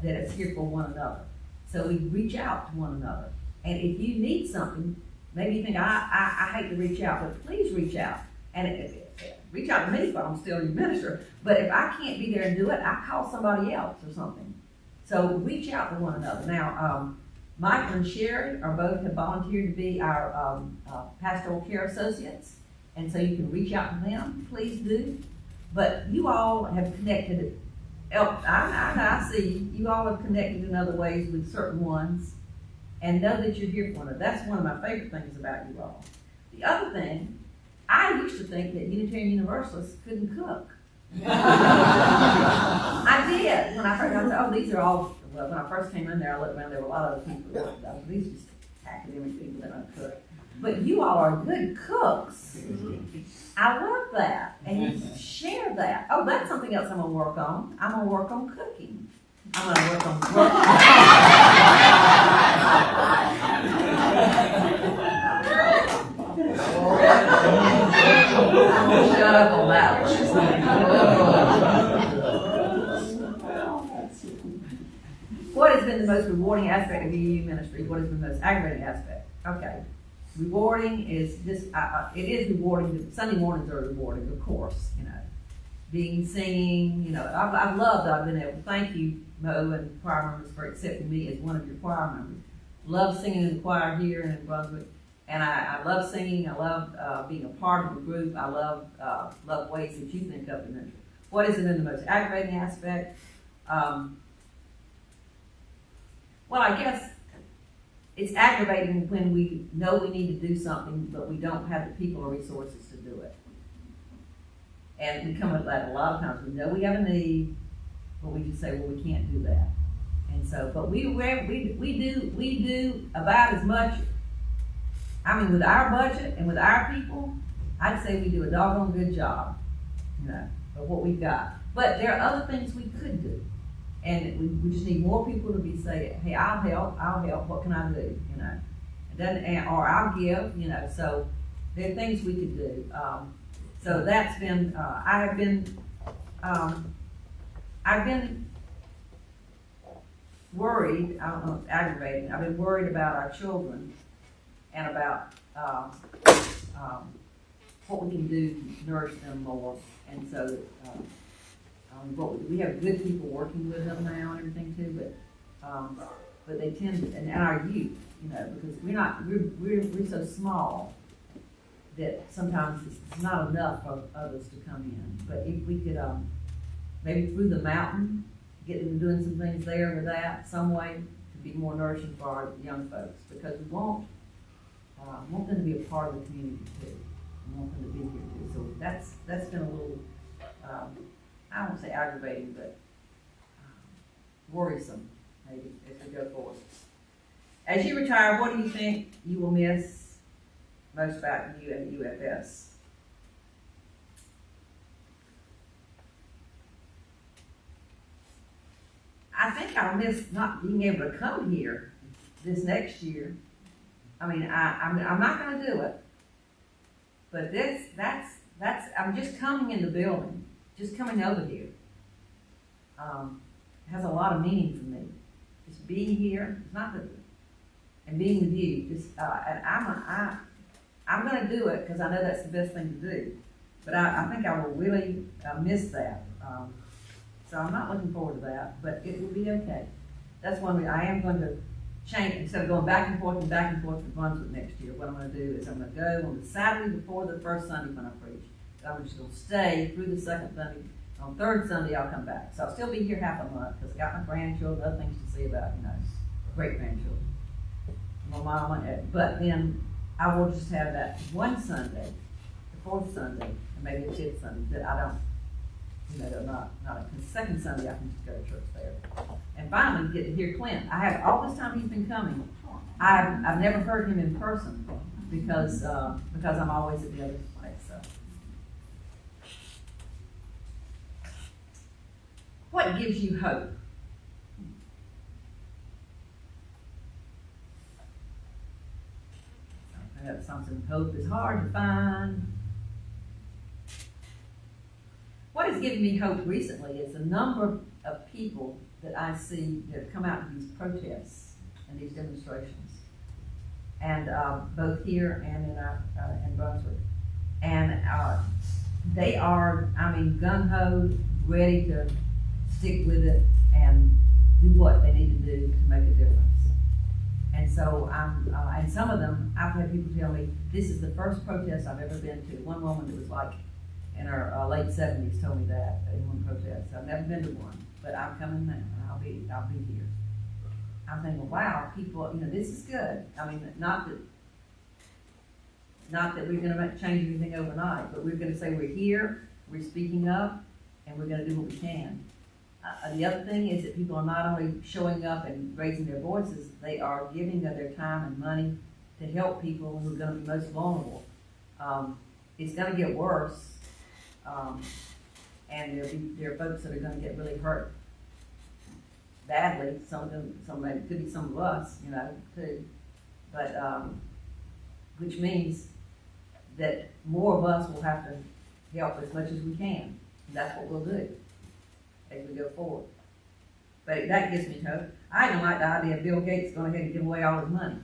that is here for one another. So we reach out to one another, and if you need something, maybe you think I hate to reach out, but please reach out. And reach out to me if I'm still your minister. But if I can't be there and do it, I call somebody else or something. So reach out to one another. Now, Michael and Sherry have volunteered to be our pastoral care associates, and so you can reach out to them. Please do. But you all have connected. I see you all have connected in other ways with certain ones, and know that you're here for one another. That's one of my favorite things about you all. The other thing, I used to think that Unitarian Universalists couldn't cook. I did. When I first, I said, oh, these are all, well, when I first came in there, I looked around, there were a lot of other people. These are just academic people that don't cook. But you all are good cooks. I love that. And you share that. Oh, that's something else I'm going to work on. I'm going to work on cooking. I'm going to work on shut up on that one. What has been the most rewarding aspect of UU ministry? What has been the most aggravating aspect? Okay. Rewarding is just, it is rewarding. Sunday mornings are rewarding, of course, you know. Singing, you know, I've loved, I've been able to thank you, Mo, and choir members for accepting me as one of your choir members. Love singing in the choir here in Brunswick, and I love singing. I love being a part of the group. I love ways that you think of it. What is it in the most aggravating aspect? Well, I guess it's aggravating when we know we need to do something, but we don't have the people or resources to do it. And we come at that a lot of times. We know we have a need, but we just say, well, we can't do that. And so, but we do about as much. I mean, with our budget and with our people, I'd say we do a doggone good job, you know, of what we've got. But there are other things we could do, and we just need more people to be saying, hey, I'll help. What can I do? You know, or I'll give. You know, so there are things we could do. So that's been, I've been worried, I don't know if it's aggravating, I've been worried about our children and about what we can do to nourish them more. And so we have good people working with them now and everything too, but they tend to, and our youth, you know, because we're so small that sometimes it's not enough for others to come in. But if we could, maybe through the mountain, get them doing some things there with that, some way to be more nourishing for our young folks, because we want them to be a part of the community too. We want them to be here too. So that's been a little, I won't say aggravating, but worrisome maybe as we go forward. As you retire, what do you think you will miss most about you and UFS? I think I'll miss not being able to come here this next year. I mean, I'm not going to do it, but that's I'm just coming in the building, just coming over here. Has a lot of meaning for me. Just being here, it's not that, and being with you. Just and I'm going to do it because I know that's the best thing to do. But I think I will really miss that. So I'm not looking forward to that, but it will be okay. That's one way I am going to change. Instead of going back and forth to Brunswick next year, what I'm going to do is I'm going to go on the Saturday before the first Sunday when I preach. I'm just going to stay through the second Sunday. On third Sunday, I'll come back. So I'll still be here half a month because I got my grandchildren, other things to see about, you know, great grandchildren. My mama, but then I will just have that one Sunday, the fourth Sunday, and maybe a fifth Sunday that I don't, you know, not the second Sunday I can just go to church there. And finally get to hear Clint. I have all this time he's been coming. I've never heard him in person because I'm always at the other place. So, what gives you hope? I got something. Hope is hard to find. What has given me hope recently is the number of people that I see that have come out to these protests and these demonstrations, and both here and in Brunswick, and they are, I mean, gung-ho, ready to stick with it and do what they need to do to make a difference. And so and some of them, I've had people tell me, this is the first protest I've ever been to. One woman that was like in her late 70s told me that in one protest. I've never been to one, but I'm coming now, and I'll be here. I'm thinking, wow, people, you know, this is good. I mean, not that we're going to change anything overnight, but we're going to say we're here, we're speaking up, and we're going to do what we can. The other thing is that people are not only showing up and raising their voices, they are giving of their time and money to help people who are going to be most vulnerable. It's going to get worse, and there are folks that are going to get really hurt badly. Some of them, it could be some of us, you know, too. But which means that more of us will have to help as much as we can. And that's what we'll do as we go forward. But that gives me hope. I don't like the idea of Bill Gates going ahead and giving away all his money.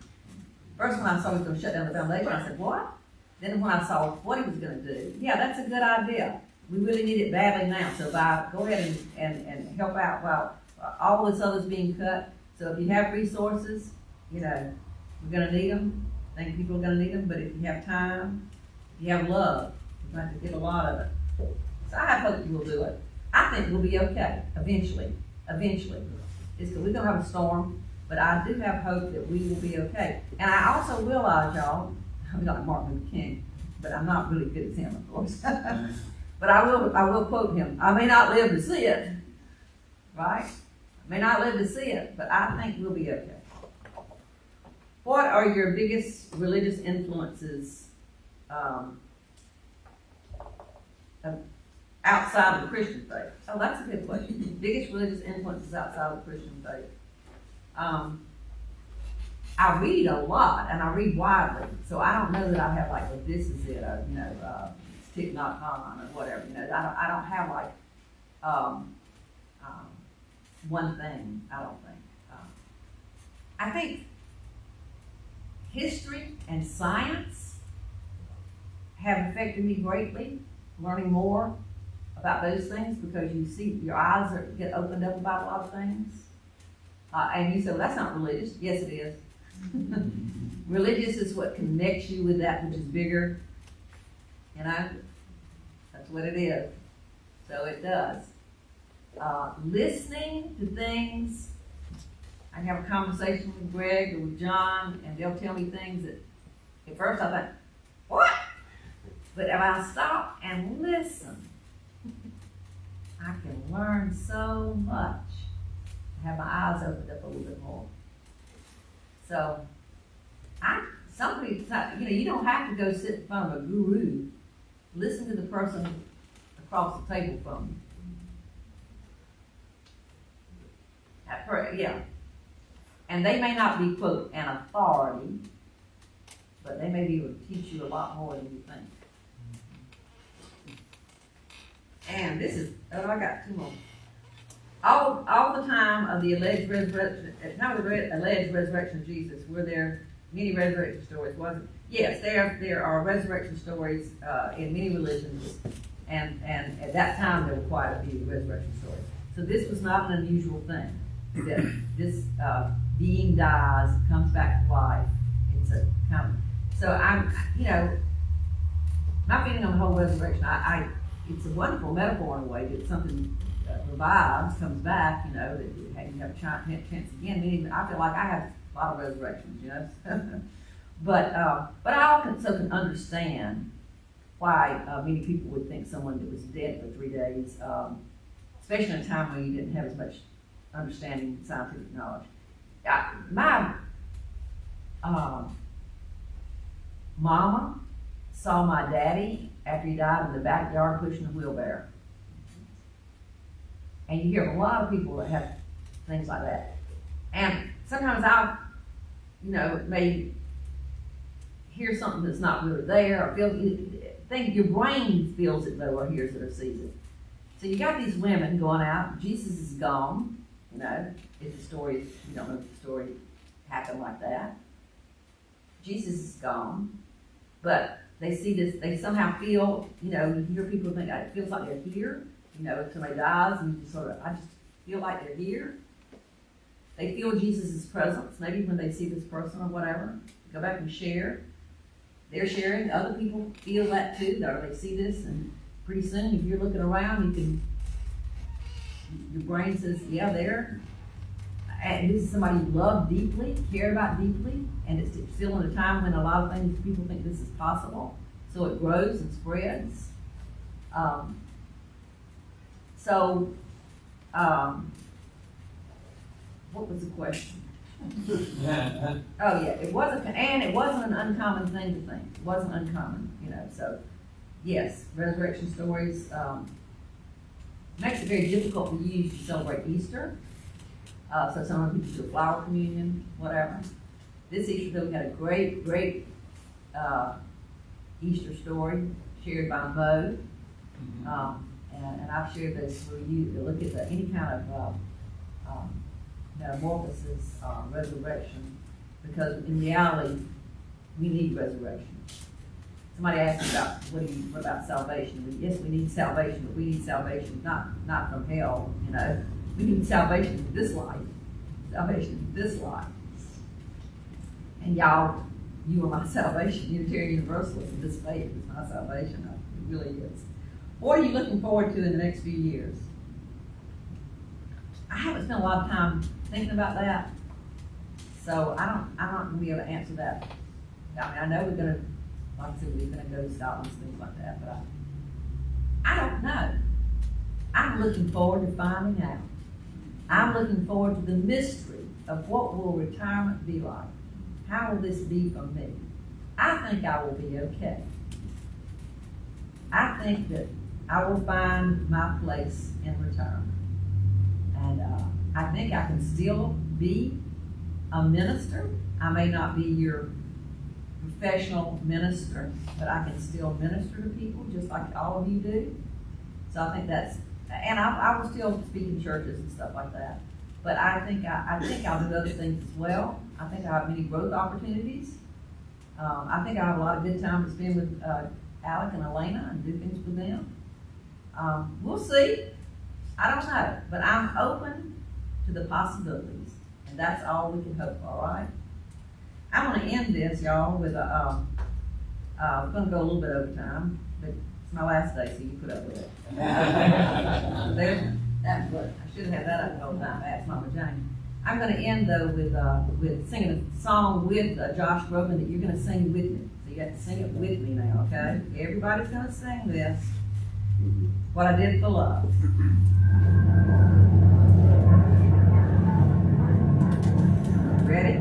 First, when I saw he was gonna shut down the foundation, I said, what? Then when I saw what he was gonna do, yeah, that's a good idea. We really need it badly now, so go ahead and help out while all this other's being cut. So if you have resources, you know, we're gonna need them. I think people are gonna need them, but if you have time, if you have love, you're going to get a lot of it. So I have hope you will do it. I think we'll be okay, eventually. It's we're gonna have a storm, but I do have hope that we will be okay. And I also realize, y'all, I'm not Martin Luther King, but I'm not really good at him, of course. But I will quote him. I may not live to see it, right? I may not live to see it, but I think we'll be okay. What are your biggest religious influences outside of the Christian faith? Oh, that's a good question. Biggest religious influences outside of the Christian faith. I read a lot and I read widely, so I don't know that I have like, well, this is it, or, you know, Thich Nhat Hanh or whatever. You know, I don't have like one thing. I don't think. I think history and science have affected me greatly. Learning more about those things because you see your eyes get opened up about a lot of things. And you say, well, that's not religious. Yes, it is. Religious is what connects you with that which is bigger. You know, that's what it is. So it does. Listening to things. I have a conversation with Greg or with John, and they'll tell me things that at first I think, what? But if I stop and listen, I can learn so much. I have my eyes opened up a little bit more. So, you don't have to go sit in front of a guru. Listen to the person across the table from you. Yeah. And they may not be, quote, an authority, but they may be able to teach you a lot more than you think. And this is, I got two more. All the time of the alleged resurrection, at the time of the alleged resurrection of Jesus, were there many resurrection stories, wasn't it? Yes, there are resurrection stories in many religions, and at that time there were quite a few resurrection stories. So this was not an unusual thing, that this being dies, comes back to life. It's a kind of, so I'm, my feeling on the whole resurrection, it's a wonderful metaphor in a way that something revives, comes back, that you have a chance again. Meaning, I feel like I have a lot of resurrections, but I also can understand why many people would think someone that was dead for 3 days, especially in a time when you didn't have as much understanding scientific knowledge. My mama saw my daddy after he died in the backyard pushing a wheelbarrow. And you hear a lot of people that have things like that. And sometimes I, may hear something that's not really there, or your brain feels it though, or hears it or sees it. So you got these women going out, Jesus is gone, if the story, you don't know if the story happened like that. Jesus is gone, but they see this, they somehow feel, you hear people think it feels like they're here, if somebody dies and you just I just feel like they're here. They feel Jesus' presence, maybe when they see this person or whatever, go back and share. They're sharing, other people feel that too, or they see this, and pretty soon if you're looking around, your brain says, yeah, there. And this is somebody you love deeply, cared about deeply, and it's still in a time when a lot of things people think this is possible. So it grows and spreads. What was the question? Oh yeah, it wasn't an uncommon thing to think. It wasn't uncommon, so yes, resurrection stories makes it very difficult for you to celebrate Easter. So some of people do a flower communion, whatever. This Easter, though, we had a great Easter story shared by Mo. And I've shared this for you to look at any kind of metamorphosis, resurrection, because in reality, we need resurrection. Somebody asked me about, what about salvation? Yes, we need salvation, but we need salvation not from hell, you know. We need salvation in this life. Salvation in this life. And y'all, you are my salvation. Unitarian Universalism, this faith is my salvation. It really is. What are you looking forward to in the next few years? I haven't spent a lot of time thinking about that, so I'm not going to be able to answer that. I mean, I know we're going to, like I said, we're going to go to Scotland and things like that, but I don't know. I'm looking forward to finding out. I'm looking forward to the mystery of what will retirement be like. How will this be for me? I think I will be okay. I think that I will find my place in retirement. And I think I can still be a minister. I may not be your professional minister, but I can still minister to people just like all of you do. So I think that's, and I will still speak in churches and stuff like that. But I think I'll do other things as well. I think I have many growth opportunities. I think I have a lot of good time to spend with Alec and Elena and do things with them. We'll see. I don't know, but I'm open to the possibilities, and that's all we can hope for, all right? I want to end this, y'all, with we're going to go a little bit over time, but it's my last day, so you put up with it. That's what, I should have had that up the whole time, ask Mama Jane. I'm going to end, though, with singing a song with Josh Groban that you're going to sing with me. So you have to sing it with me now, okay? Everybody's going to sing this. What I Did for Love. Ready?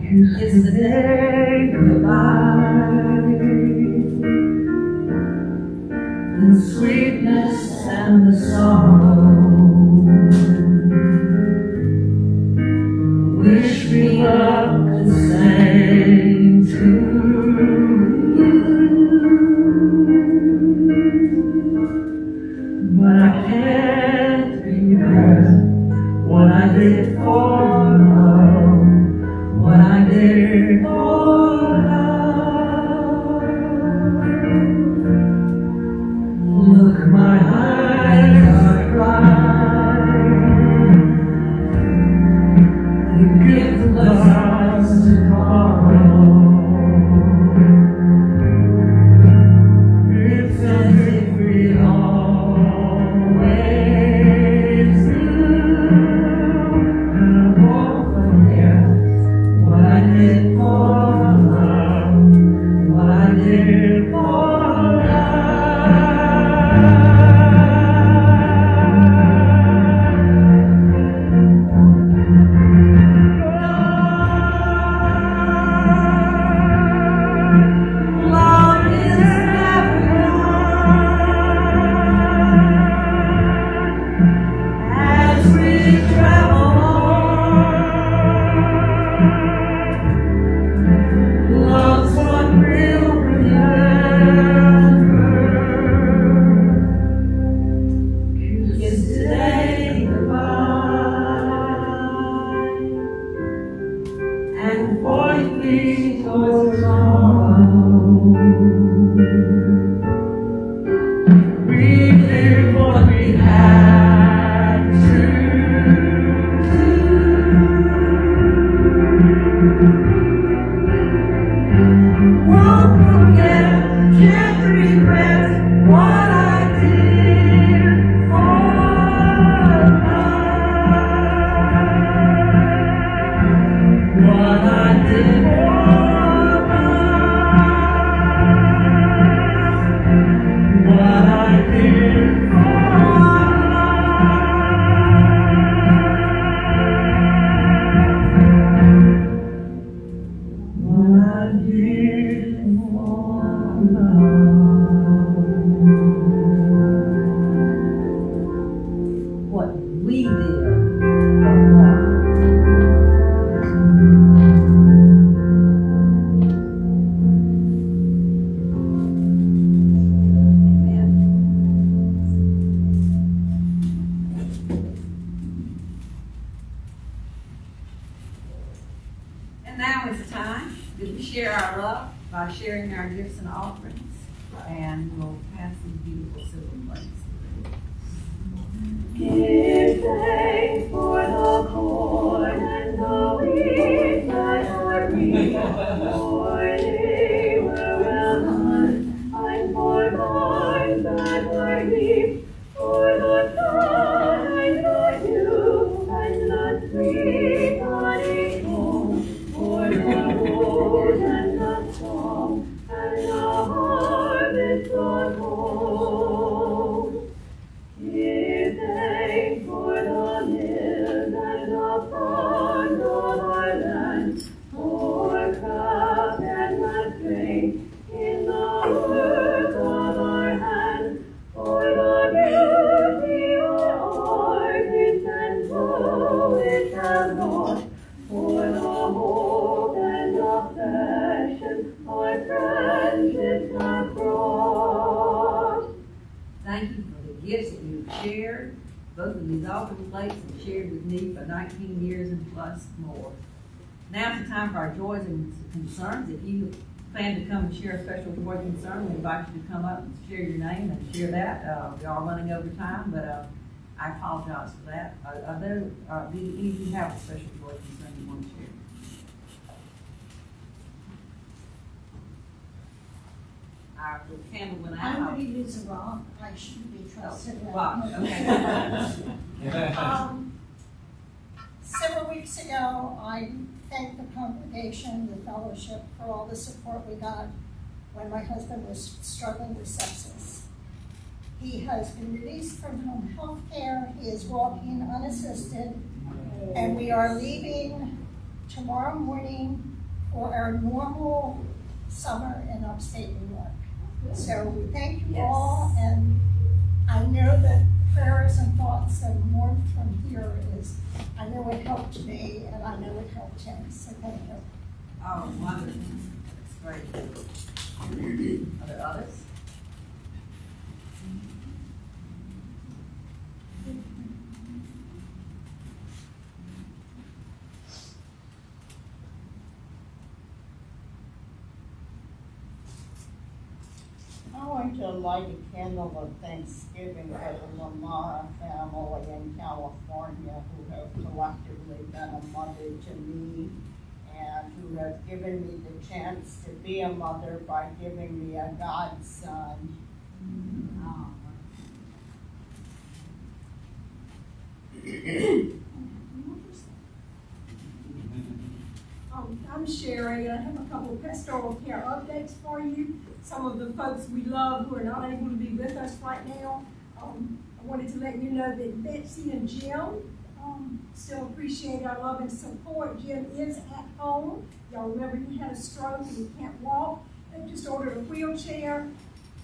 It's the day goodbye, the sweetness and the sorrow. Wish me luck to sing to you, but I can't regret what I did for love, what I did for love. Look, my eyes are crying, the gift of love's tomorrow. It's as if we always do, and I won't forget what I did for love, what I did for love. share our love by sharing our gifts and offerings, and we'll pass these beautiful silver plates. Give thanks for the corn and the wheat that are reaped, for they were well done, and for barns that were deep, for the sun and the dew and the tree nodding home, for the wood and the song and the harvest brought home. Give thanks for the mills and the farms of our land, for craft and the strength in the work of our hands, for the beauty our artists and poets have wrought, for the hope and affection our friendships have brought. Thank you for the gifts that you've shared, both of these altar plates and shared with me for 19 years and plus more. Now it's the time for our joys and concerns. If you plan to come and share a special joy or concern, we invite you to come up and share your name and share that. We are running over time, but I apologize for that. Do any of you have a special joy or concern you want to share? Our little candle went out. I'm pretty miserable. I shouldn't be trusted. Wow, okay. Several weeks ago, I thanked the congregation, the fellowship, for all the support we got when my husband was struggling with sepsis. He has been released from home health care. He is walking unassisted, and we are leaving tomorrow morning for our normal summer in upstate New York. So we thank you all, and I know that prayers and thoughts and warmth from here I know it helped me, and I know it helped him, so thank you. Oh, wonderful. That's great. Are there others? I want to light a candle of thanksgiving for the Lamar family in California who have collectively been a mother to me and who have given me the chance to be a mother by giving me a godson. I'm Sherry, and I have a couple of pastoral care updates for you. Some of the folks we love who are not able to be with us right now. I wanted to let you know that Betsy and Jim still appreciate our love and support. Jim is at home. Y'all remember he had a stroke and he can't walk. They just ordered a wheelchair.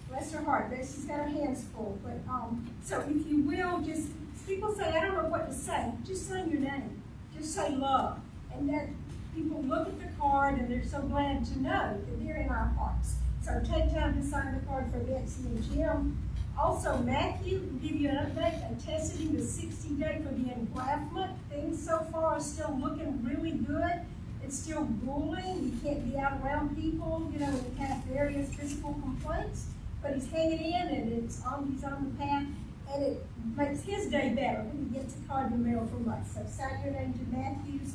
Bless her heart, Betsy's got her hands full. But so if you will, just people say, I don't know what to say. Just say your name. Just say love. And that people look at the card and they're so glad to know that they're in our hearts. So take time to sign the card for Betsy and Jim. Also, Matthew will give you an update. I tested him the 60-day for the engraftment. Things so far are still looking really good. It's still grueling. He can't be out around people, you know, and have various physical complaints. But he's hanging in, and he's on the path, and it makes his day better when he gets a card in the mail from us. So sign your name to Matthews.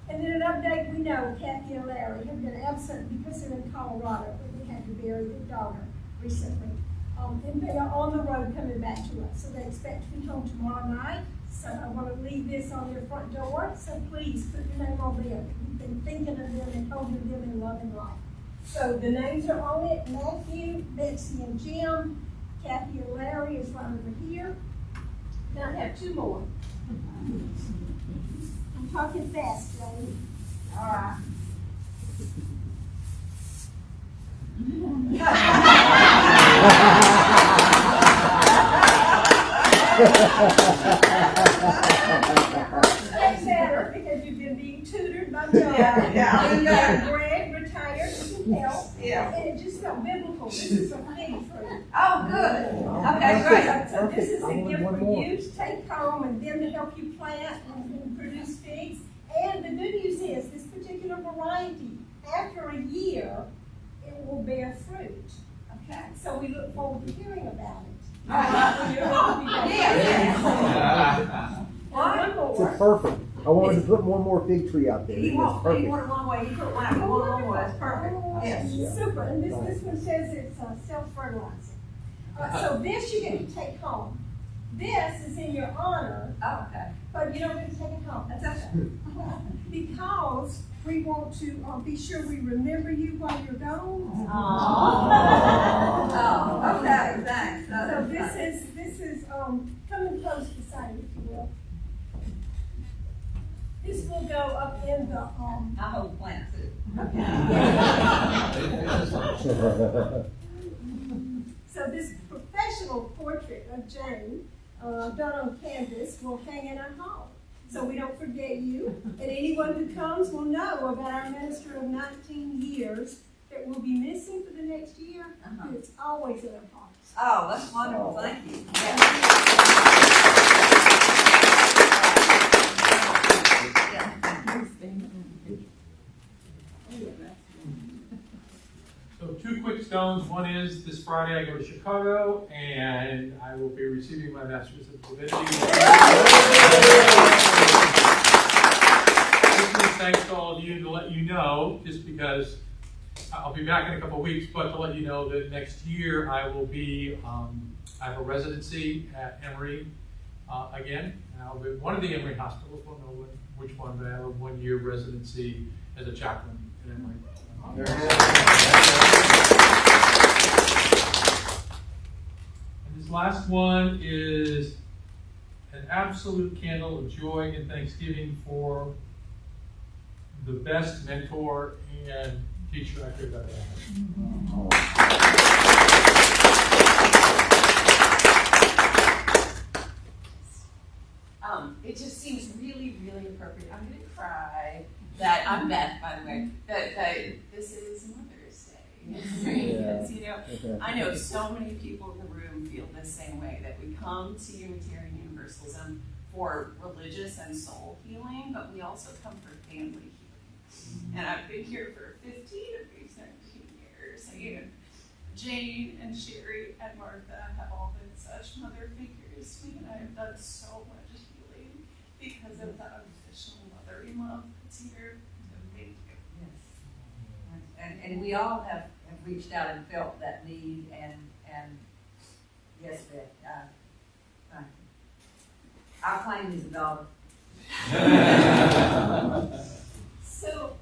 And then an update, we know Kathy and Larry have been absent because they're in Colorado, where they had to bury their daughter recently. And they are on the road coming back to us. So they expect to be home tomorrow night. So I want to leave this on their front door. So please put your name on there. We've been thinking of them and holding them in love and life. So the names are on it: Matthew, Betsy, and Jim. Kathy and Larry is right over here. Now I have two more. I'm talking fast, Jane. All right. That's better because you've been being tutored by Joe. Yeah. Greg retired with help. Yeah. And it just felt biblical. This is a thing for you. Oh, good. Okay, great. So this is a gift for you to take home and them to help you plant and produce figs. And the good news is this particular variety after a year, it will bear fruit. Okay, so we look forward to hearing about it. One more. It's perfect. I wanted to put one more fig tree out there. He It's wanted perfect. one way, he put one out, one more, that's perfect. Yes. Super, and this one says it's self-fertilizing. So this you get to take home. This is in your honor. Oh, okay. But you don't get to take it home. That's okay. Because we want to be sure we remember you while you're gone. Oh, okay, thanks. So this is coming close beside it, if you will. This will go up in the I hold plants too. So this professional portrait of Jane, done on canvas, will hang in our hall. So we don't forget you. And anyone who comes will know about our minister of 19 years that we'll be missing for the next year. It's always in our hearts. Oh, that's wonderful, thank you. So 2 quick stones. One is this Friday I go to Chicago and I will be receiving my Master's of Divinity. Thanks to all of you to let you know, just because I'll be back in a couple of weeks, but to let you know that next year I will be, I have a residency at Emory again. And I'll be one of the Emory hospitals, won't know which one, but I have a 1-year residency as a chaplain at Emory. And this last one is an absolute candle of joy and thanksgiving for the best mentor and teacher I could have ever had. It just seems really, really appropriate. I'm going to cry that I'm Beth, by the way, that this is Mother's Day. Because, you know, I know so many people in the room feel the same way, that we come to Unitarian Universalism for religious and soul healing, but we also come for family healing. And I've been here for 15 of these 19 years. And, you know, Jane and Sherry and Martha have all been such mother figures to me, and I have done so much healing because of that unconditional mothering love that's here. So thank you. Yes. And we all have reached out and felt that need, and yes, Beth, thank you. Our claim is a daughter. So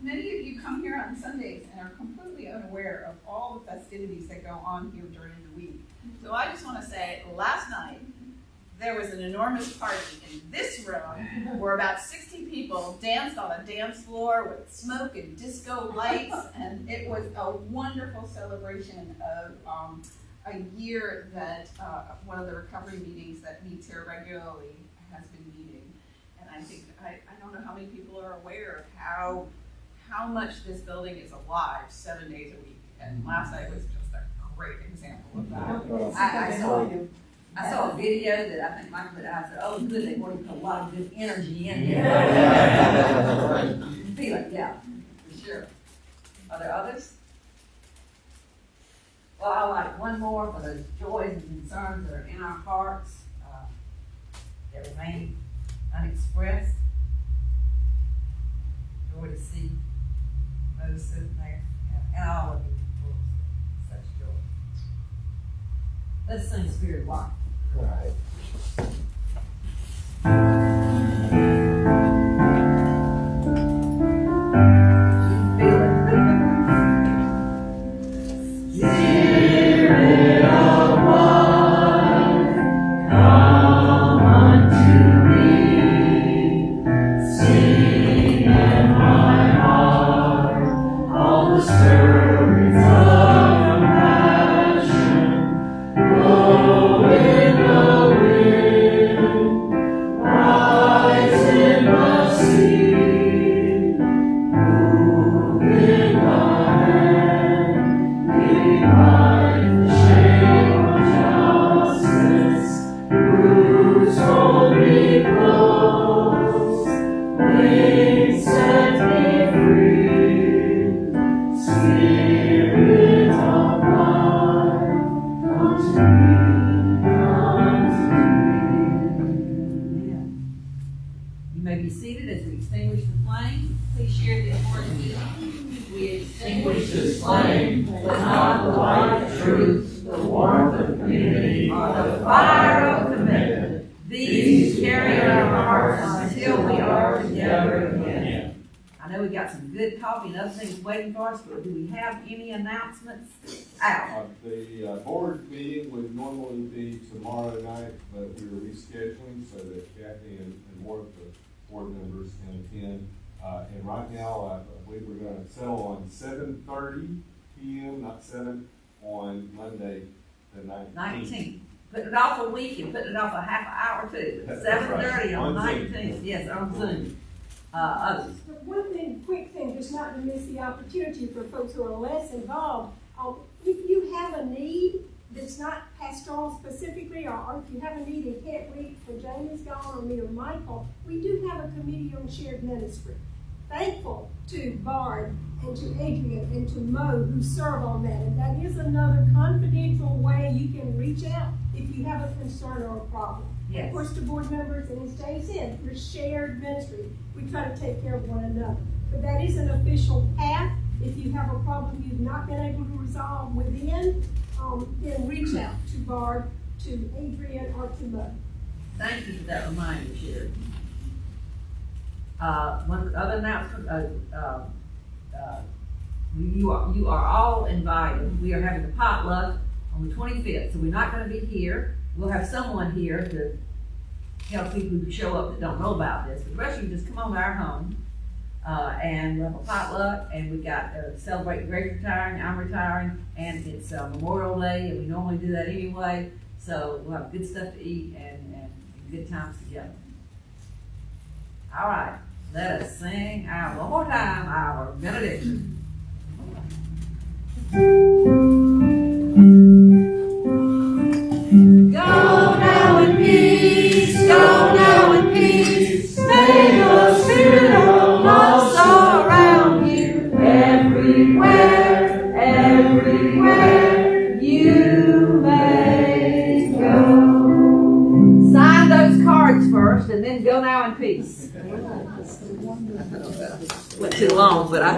many of you come here on Sundays and are completely unaware of all the festivities that go on here during the week. So I just want to say, last night there was an enormous party in this room where about 60 people danced on a dance floor with smoke and disco lights, and it was a wonderful celebration of a year that one of the recovery meetings that meets here regularly has been meeting. And I think, I don't know how many people are aware of how much this building is alive 7 days a week. And last night was just a great example of that. I saw a video that I think Michael and I said, oh, good, they want to put a lot of good energy in here. Feel like, yeah, for sure. Are there others? Well, I like one more for those joys and concerns that are in our hearts that remain unexpressed. Joy to see those sitting there, and all of you full of such joy. Let's sing Spirit of Life. Right. Oh, until we are together again. I know we got some good coffee and other things waiting for us, but do we have any announcements? Al? The board meeting would normally be tomorrow night, but we're rescheduling so that Kathy and more of the board members can attend. And right now, I believe we're gonna settle on 7:30 p.m., not 7, on Monday, the 19th. Putting it off a week and putting it off a half an hour too. That's 7:30 right. on On Zoom. 19th, yes, on Zoom. Others? One thing, quick thing, just not to miss the opportunity for folks who are less involved. If you have a need that's not pastoral specifically, or if you have a need and can't reach for Jane is gone or me or Michael, we do have a committee on shared ministry. Thankful to Bard and to Adrian and to Mo who serve on that. And that is another confidential way you can reach out if you have a concern or a problem. Yes. Of course, to board members, and as Jane said, we're shared ministry. We try to take care of one another. But that is an official path. If you have a problem you've not been able to resolve within, then reach out to Bard, to Adrian, or to Mo. Thank you for that reminder, Sherry. One other announcement, you are all invited. We are having a potluck on the 25th, so we're not going to be here. We'll have someone here to tell people who show up that don't know about this. But the rest of you just come on to our home, and we'll have a potluck, and we got celebrate Greg's retiring, I'm retiring, and it's Memorial Day, and we normally do that anyway. So we'll have good stuff to eat and good times together. All right, let us sing one more time our benediction. Go now in peace, go now in peace. May the Spirit of love surround you everywhere, everywhere you may go. Sign those cards first and then go now in peace. Went too long, but I